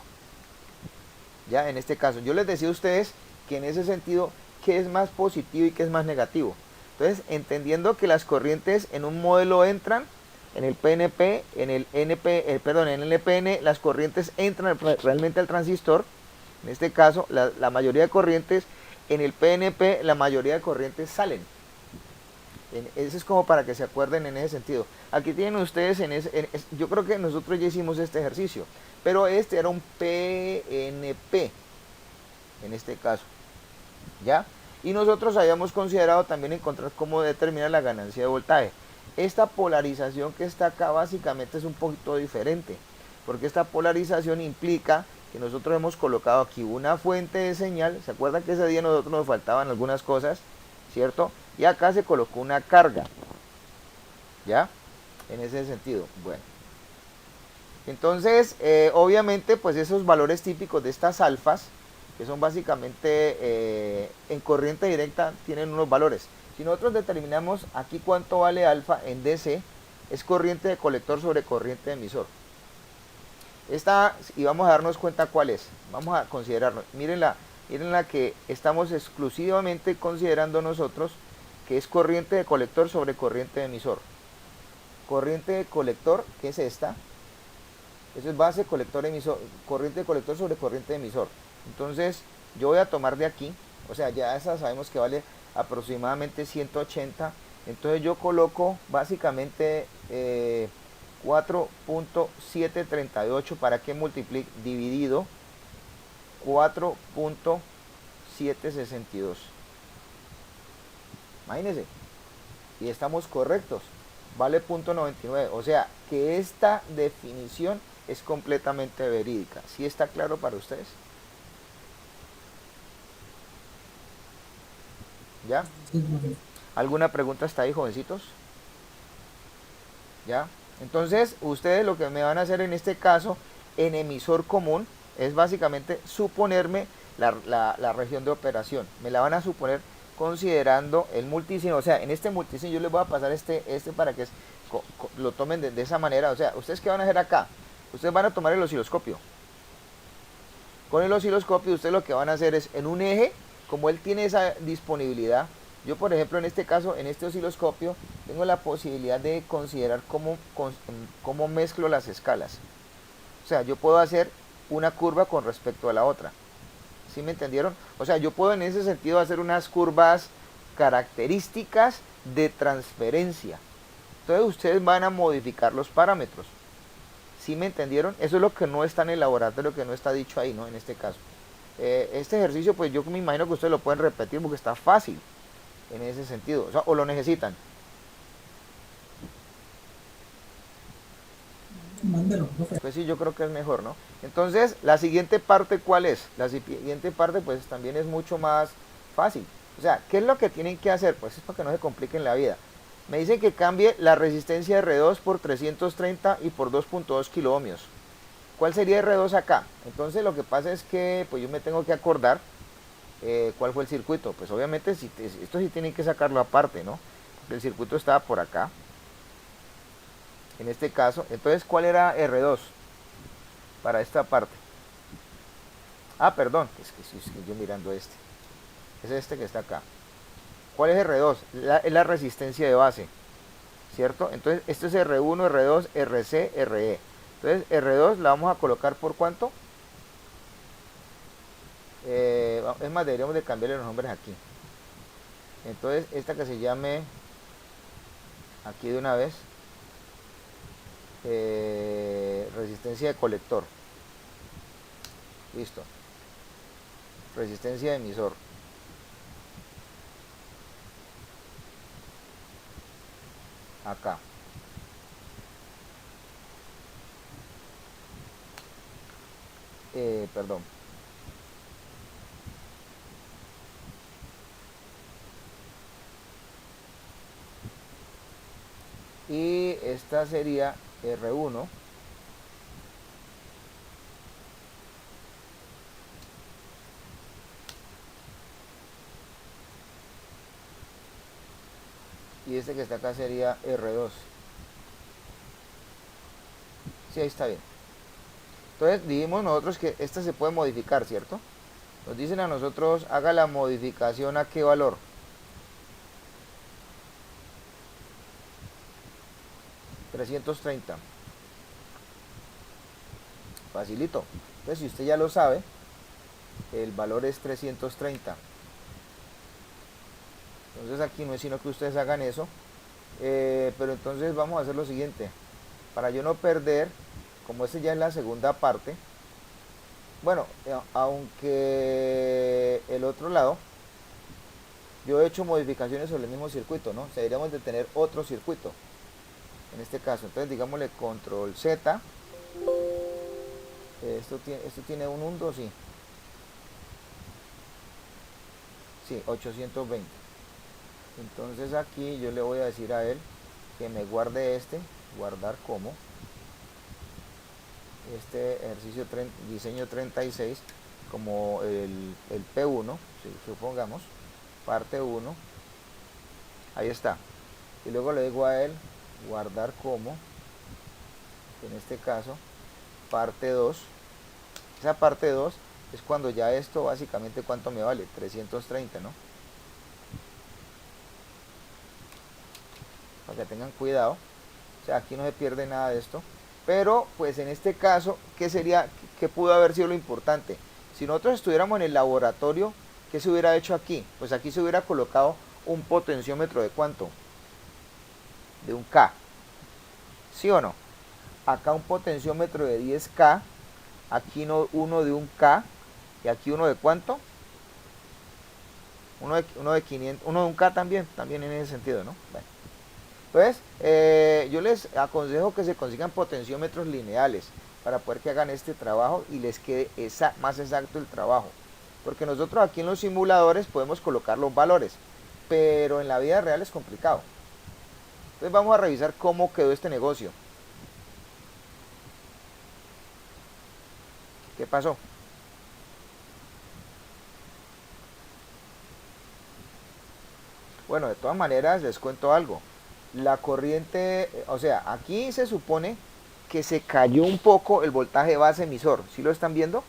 Ya, en este caso, yo les decía a ustedes que en ese sentido, ¿qué es más positivo y qué es más negativo? Entonces, entendiendo que las corrientes en un modelo entran, en el PNP, en el en el NPN, las corrientes entran realmente al transistor. En este caso, la mayoría de corrientes, en el PNP, la mayoría de corrientes salen. Eso es como para que se acuerden en ese sentido. Aquí tienen ustedes, yo creo que nosotros ya hicimos este ejercicio, pero este era un PNP, en este caso. ¿Ya? Y nosotros habíamos considerado también encontrar cómo determinar la ganancia de voltaje. Esta polarización que está acá básicamente es un poquito diferente, porque esta polarización implica que nosotros hemos colocado aquí una fuente de señal. ¿Se acuerdan que ese día nosotros nos faltaban algunas cosas? ¿Cierto? Y acá se colocó una carga. ¿Ya? En ese sentido. Bueno. Entonces, obviamente, pues esos valores típicos de estas alfas, que son básicamente en corriente directa, tienen unos valores. Si nosotros determinamos aquí cuánto vale alfa en DC, es corriente de colector sobre corriente de emisor. Esta, y vamos a darnos cuenta cuál es. Vamos a considerarlo. Miren la que estamos exclusivamente considerando nosotros, que es corriente de colector sobre corriente de emisor. Corriente de colector, que es esta. Eso es base, colector, emisor. Corriente de colector sobre corriente de emisor. Entonces, yo voy a tomar de aquí. O sea, ya esa sabemos que vale aproximadamente 180. Entonces yo coloco básicamente 4.738 para que multiplique dividido 4.762. Imagínense. Y estamos correctos. Vale 0.99. O sea que esta definición es completamente verídica. ¿Sí está claro para ustedes? ¿Ya? Sí, profe. ¿Alguna pregunta hasta ahí, jovencitos? ¿Ya? Entonces, ustedes lo que me van a hacer en este caso, en emisor común, es básicamente suponerme la región de operación. Me la van a suponer considerando el multisim. O sea, en este multisim yo les voy a pasar este para que lo tomen de esa manera. O sea, ¿ustedes qué van a hacer acá? Ustedes van a tomar el osciloscopio. Con el osciloscopio ustedes lo que van a hacer es en un eje, como él tiene esa disponibilidad. Yo, por ejemplo, en este caso, en este osciloscopio, tengo la posibilidad de considerar cómo mezclo las escalas. O sea, yo puedo hacer una curva con respecto a la otra. ¿Sí me entendieron? O sea, yo puedo en ese sentido hacer unas curvas características de transferencia. Entonces ustedes van a modificar los parámetros. ¿Sí me entendieron? Eso es lo que no está en el laboratorio, que no está dicho ahí, ¿no? En este caso. Este ejercicio, pues yo me imagino que ustedes lo pueden repetir porque está fácil en ese sentido, o sea, o lo necesitan. Mándelo, profe. Pues sí, yo creo que es mejor, ¿no? Entonces, la siguiente parte, ¿cuál es? La siguiente parte, pues también es mucho más fácil. O sea, ¿qué es lo que tienen que hacer? Pues es para que no se compliquen la vida. Me dicen que cambie la resistencia R2 por 330 y por 2.2 kiloohmios. ¿Cuál sería R2 acá? Entonces lo que pasa es que pues yo me tengo que acordar cuál fue el circuito. Pues obviamente esto sí tienen que sacarlo aparte, ¿no? El circuito estaba por acá. En este caso, entonces ¿cuál era R2 para esta parte? Ah, perdón, es que yo mirando este. Es este que está acá. ¿Cuál es R2? Es la resistencia de base, ¿cierto? Entonces esto es R1, R2, RC, RE. Entonces R2 la vamos a colocar por ¿cuánto? Es más, deberíamos de cambiarle los nombres aquí. Entonces esta que se llame aquí de una vez resistencia de colector. Listo. Resistencia de emisor. Acá. Perdón. Y esta sería R1. Y este que está acá sería R2. Sí, ahí está bien. Entonces dijimos nosotros que esta se puede modificar, ¿cierto? Nos dicen a nosotros, haga la modificación a qué valor. 330. Facilito. Entonces si usted ya lo sabe, el valor es 330. Entonces aquí no es sino que ustedes hagan eso. Pero entonces vamos a hacer lo siguiente. Para yo no perder, como este ya es la segunda parte, bueno, aunque el otro lado, yo he hecho modificaciones sobre el mismo circuito, ¿no? O sea, deberíamos de tener otro circuito, en este caso. Entonces digámosle control Z. Esto tiene un undo, sí. Sí, 820. Entonces aquí yo le voy a decir a él que me guarde guardar como ejercicio diseño 36 como el P1, si supongamos, parte 1, ahí está. Y luego le digo a él guardar como, en este caso, parte 2. Esa parte 2 es cuando ya esto básicamente cuánto me vale, 330, ¿no? Para que tengan cuidado, o sea, aquí no se pierde nada de esto. Pero pues en este caso, ¿qué pudo haber sido lo importante? Si nosotros estuviéramos en el laboratorio, ¿qué se hubiera hecho aquí? Pues aquí se hubiera colocado un potenciómetro de ¿cuánto? De un K. ¿Sí o no? Acá un potenciómetro de 10K, aquí uno de un K, y aquí uno de ¿cuánto? Uno de 500, uno de un K también en ese sentido, ¿no? Bueno. Entonces, yo les aconsejo que se consigan potenciómetros lineales para poder que hagan este trabajo y les quede más exacto el trabajo. Porque nosotros aquí en los simuladores podemos colocar los valores, pero en la vida real es complicado. Entonces vamos a revisar cómo quedó este negocio. ¿Qué pasó? Bueno, de todas maneras les cuento algo. La corriente, o sea, aquí se supone que se cayó un poco el voltaje base emisor. ¿Sí lo están viendo?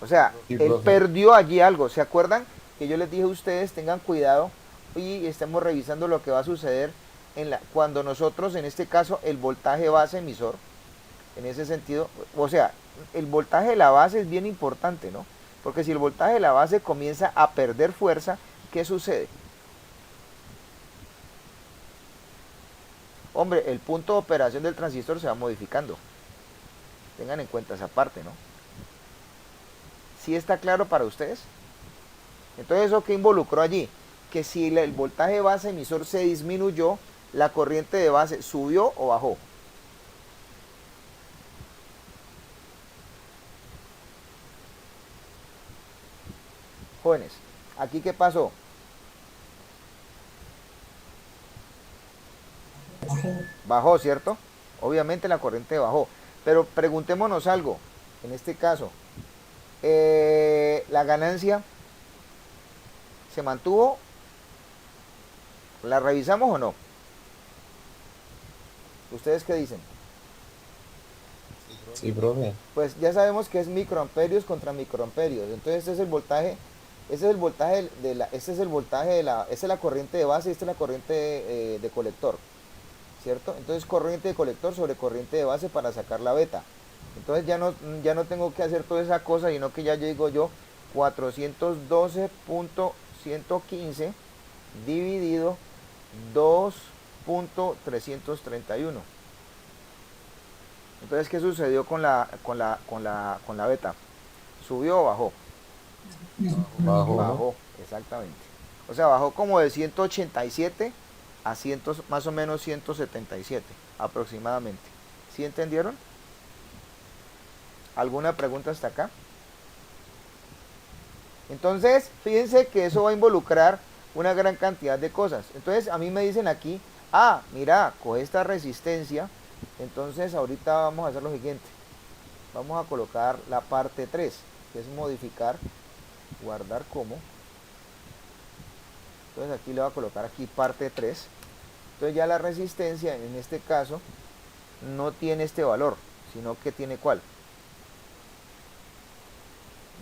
O sea, Sí, él profe. perdió allí algo. ¿Se acuerdan que yo les dije a ustedes, tengan cuidado y estemos revisando lo que va a suceder cuando nosotros, en este caso, el voltaje base emisor, en ese sentido, o sea, el voltaje de la base es bien importante, ¿no? Porque si el voltaje de la base comienza a perder fuerza, ¿qué sucede? Hombre, el punto de operación del transistor se va modificando. Tengan en cuenta esa parte, ¿no? ¿Sí está claro para ustedes? Entonces, ¿eso qué involucró allí? Que si el voltaje base emisor se disminuyó, la corriente de base subió o bajó. Jóvenes, ¿aquí qué pasó? bajó. Bajó, ¿cierto? Obviamente la corriente bajó. Pero preguntémonos algo, en este caso, ¿la ganancia se mantuvo? ¿La revisamos o no? ¿Ustedes qué dicen? Sí, profe. Pues ya sabemos que es microamperios contra microamperios. Entonces este es el voltaje, esta es la corriente de base y esta es la corriente de colector, ¿cierto? Entonces corriente de colector sobre corriente de base para sacar la beta. Entonces ya no tengo que hacer toda esa cosa, sino que ya llego yo 412.115 dividido 2.331. Entonces, ¿qué sucedió con la beta? ¿Subió o bajó? Bajo. Bajó, exactamente. O sea, bajó como de 187 a 100, más o menos 177 aproximadamente. ¿Sí entendieron? ¿Alguna pregunta hasta acá? Entonces, fíjense que eso va a involucrar una gran cantidad de cosas. Entonces, a mí me dicen aquí, mira, coge esta resistencia. Entonces, ahorita vamos a hacer lo siguiente. Vamos a colocar la parte 3, que es modificar, guardar como. Entonces, aquí le voy a colocar aquí parte 3. Entonces, ya la resistencia, en este caso, no tiene este valor, sino que tiene ¿cuál?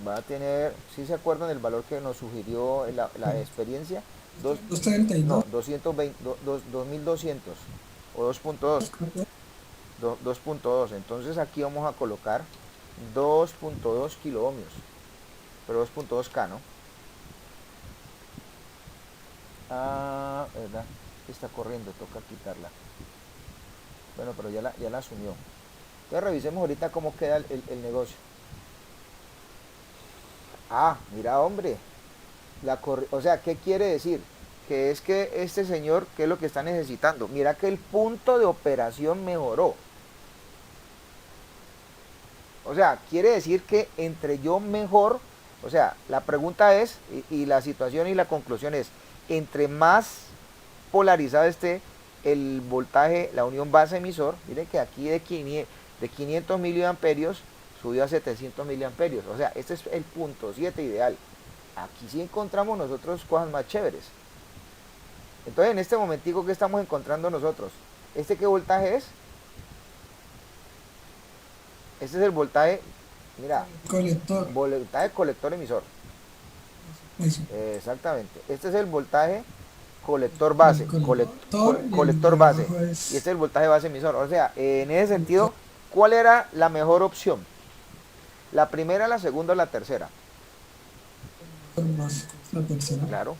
Va a tener, si se acuerdan del valor que nos sugirió la experiencia, 232. 2200 o 2.2, 2.2. Entonces aquí vamos a colocar 2.2 kiloohmios, pero 2.2K, ¿no? ¿Verdad? Está corriendo, toca quitarla. Bueno, pero ya la asumió. Entonces revisemos ahorita cómo queda el negocio. Mira, hombre, o sea, ¿qué quiere decir? Que es que este señor, ¿qué es lo que está necesitando? Mira que el punto de operación mejoró. O sea, quiere decir que entre yo mejor, o sea, la pregunta es, y la situación y la conclusión es, entre más polarizado esté el voltaje, la unión base emisor, miren que aquí de 500 miliamperios subió a 700 miliamperios. O sea, este es el punto 7 ideal. Aquí sí encontramos nosotros cosas más chéveres. Entonces, en este momentico, ¿qué estamos encontrando nosotros? ¿Este qué voltaje es? Este es el voltaje, mira, Colector. voltaje colector emisor. Eso. Exactamente. Este es el voltaje colector base. El colector, y el Colector de base. abajo Y es este es el voltaje base emisor. O sea, en ese sentido, ¿cuál era la mejor opción? ¿La primera, la segunda o la tercera? más la tercera. Claro.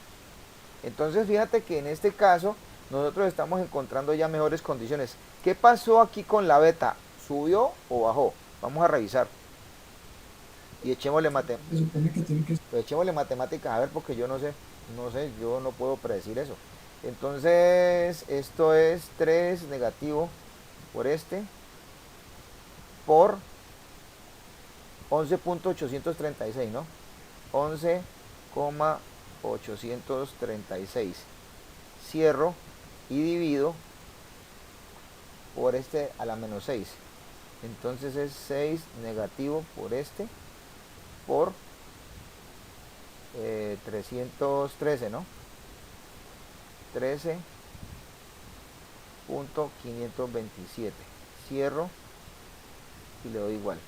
Entonces fíjate que en este caso nosotros estamos encontrando ya mejores condiciones. ¿Qué pasó aquí con la beta? ¿Subió o bajó? Vamos a revisar. Y echémosle, Se supone que tiene que echémosle matemáticas a ver, porque yo no sé, yo no puedo predecir eso. Entonces esto es 3 negativo por este por 11.836, ¿no? 11,836. Cierro y divido por este a la menos 6. Entonces es 6 negativo por este por 313, ¿no? 13.527. Cierro y le doy igual.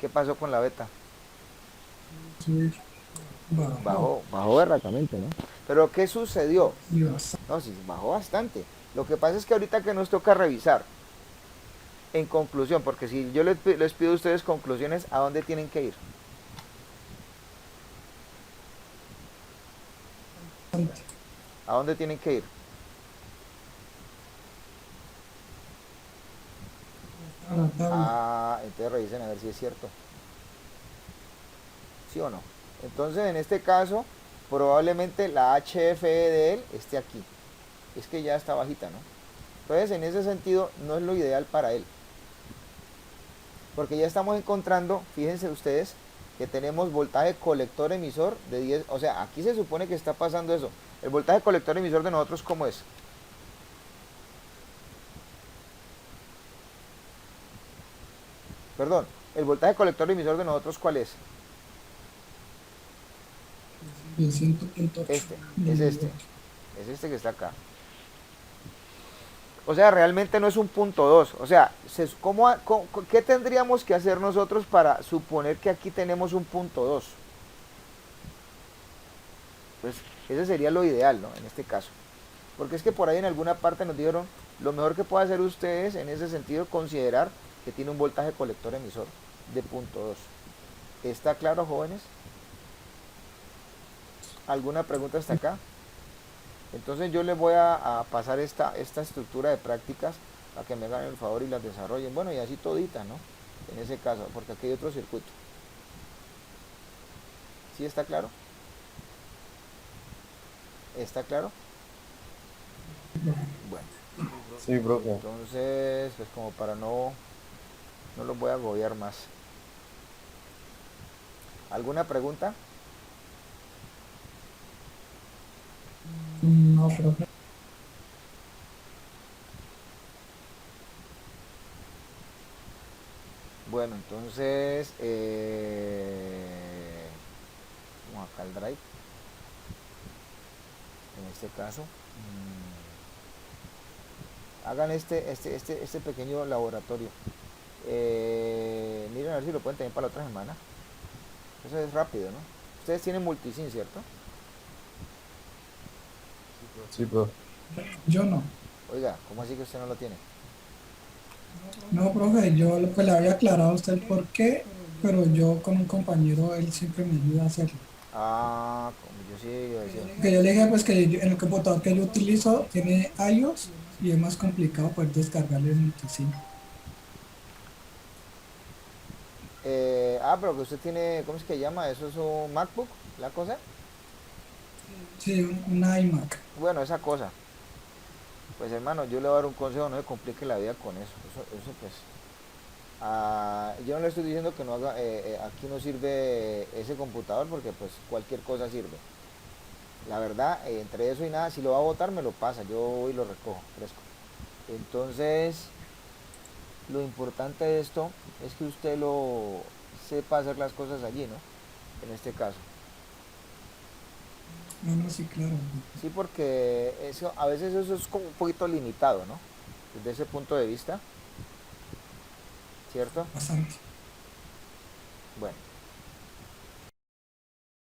¿Qué pasó con la beta? subir. Bajó. Bajó berracamente, ¿no? Pero ¿qué sucedió? Y bastante. No, sí, bajó bastante. Lo que pasa es que ahorita que nos toca revisar, en conclusión, porque si yo les pido a ustedes conclusiones, ¿a dónde tienen que ir? ¿A dónde tienen que ir? A la tabla. Entonces revisen a ver si es cierto. ¿Sí o no? Entonces en este caso, probablemente la HFE de él esté aquí. Es que ya está bajita, ¿no? Entonces en ese sentido no es lo ideal para él. Porque ya estamos encontrando, fíjense ustedes, que tenemos voltaje colector emisor de 10, o sea, aquí se supone que está pasando eso. El voltaje colector emisor de nosotros, ¿cómo es? Perdón, el voltaje colector emisor de nosotros, ¿cuál es? El 100.8 Este, es este. milivoltios. Es este que está acá. O sea, realmente no es un punto 2. O sea, ¿qué tendríamos que hacer nosotros para suponer que aquí tenemos un punto 2? Pues ese sería lo ideal, ¿no? En este caso. Porque es que por ahí en alguna parte nos dijeron, lo mejor que puede hacer ustedes en ese sentido considerar que tiene un voltaje colector emisor de punto 2. ¿Está claro, jóvenes? ¿Alguna pregunta hasta acá? Entonces yo les voy a pasar esta estructura de prácticas para que me hagan el favor y las desarrollen. Bueno, y así todita, ¿no? En ese caso, porque aquí hay otro circuito. ¿Sí está claro? ¿Está claro? Bueno, Sí, profe. entonces, pues como para no los voy a agobiar más. ¿Alguna pregunta? No, profe. Bueno, entonces, vamos acá al drive. En este caso, hagan este pequeño laboratorio. Miren a ver si lo pueden tener para la otra semana. Eso es rápido, ¿no? Ustedes tienen multisim, ¿cierto? Sí, profe. Yo no. Oiga, ¿cómo así que usted no lo tiene? No, profe, yo pues, le había aclarado a usted el por qué, pero yo con un compañero, él siempre me ayuda a hacerlo. Ah, como yo sí yo decía. Que yo le dije pues que en el computador que yo utilizo tiene iOS y es más complicado poder descargarle el multisim. Pero que usted tiene, ¿cómo es que llama? ¿Eso es un MacBook? ¿La cosa? Sí, un iMac. Bueno, esa cosa. Pues hermano, yo le voy a dar un consejo, no se complique la vida con eso. Eso pues. Yo no le estoy diciendo que no haga, aquí no sirve ese computador porque pues cualquier cosa sirve. La verdad, entre eso y nada, si lo va a botar me lo pasa, yo voy y lo recojo, fresco. Entonces, lo importante de esto es que usted lo sepa hacer las cosas allí, ¿no? En este caso. No, no, sí, claro. Sí, porque eso, a veces eso es como un poquito limitado, ¿no? Desde ese punto de vista, ¿cierto? Bastante. Bueno.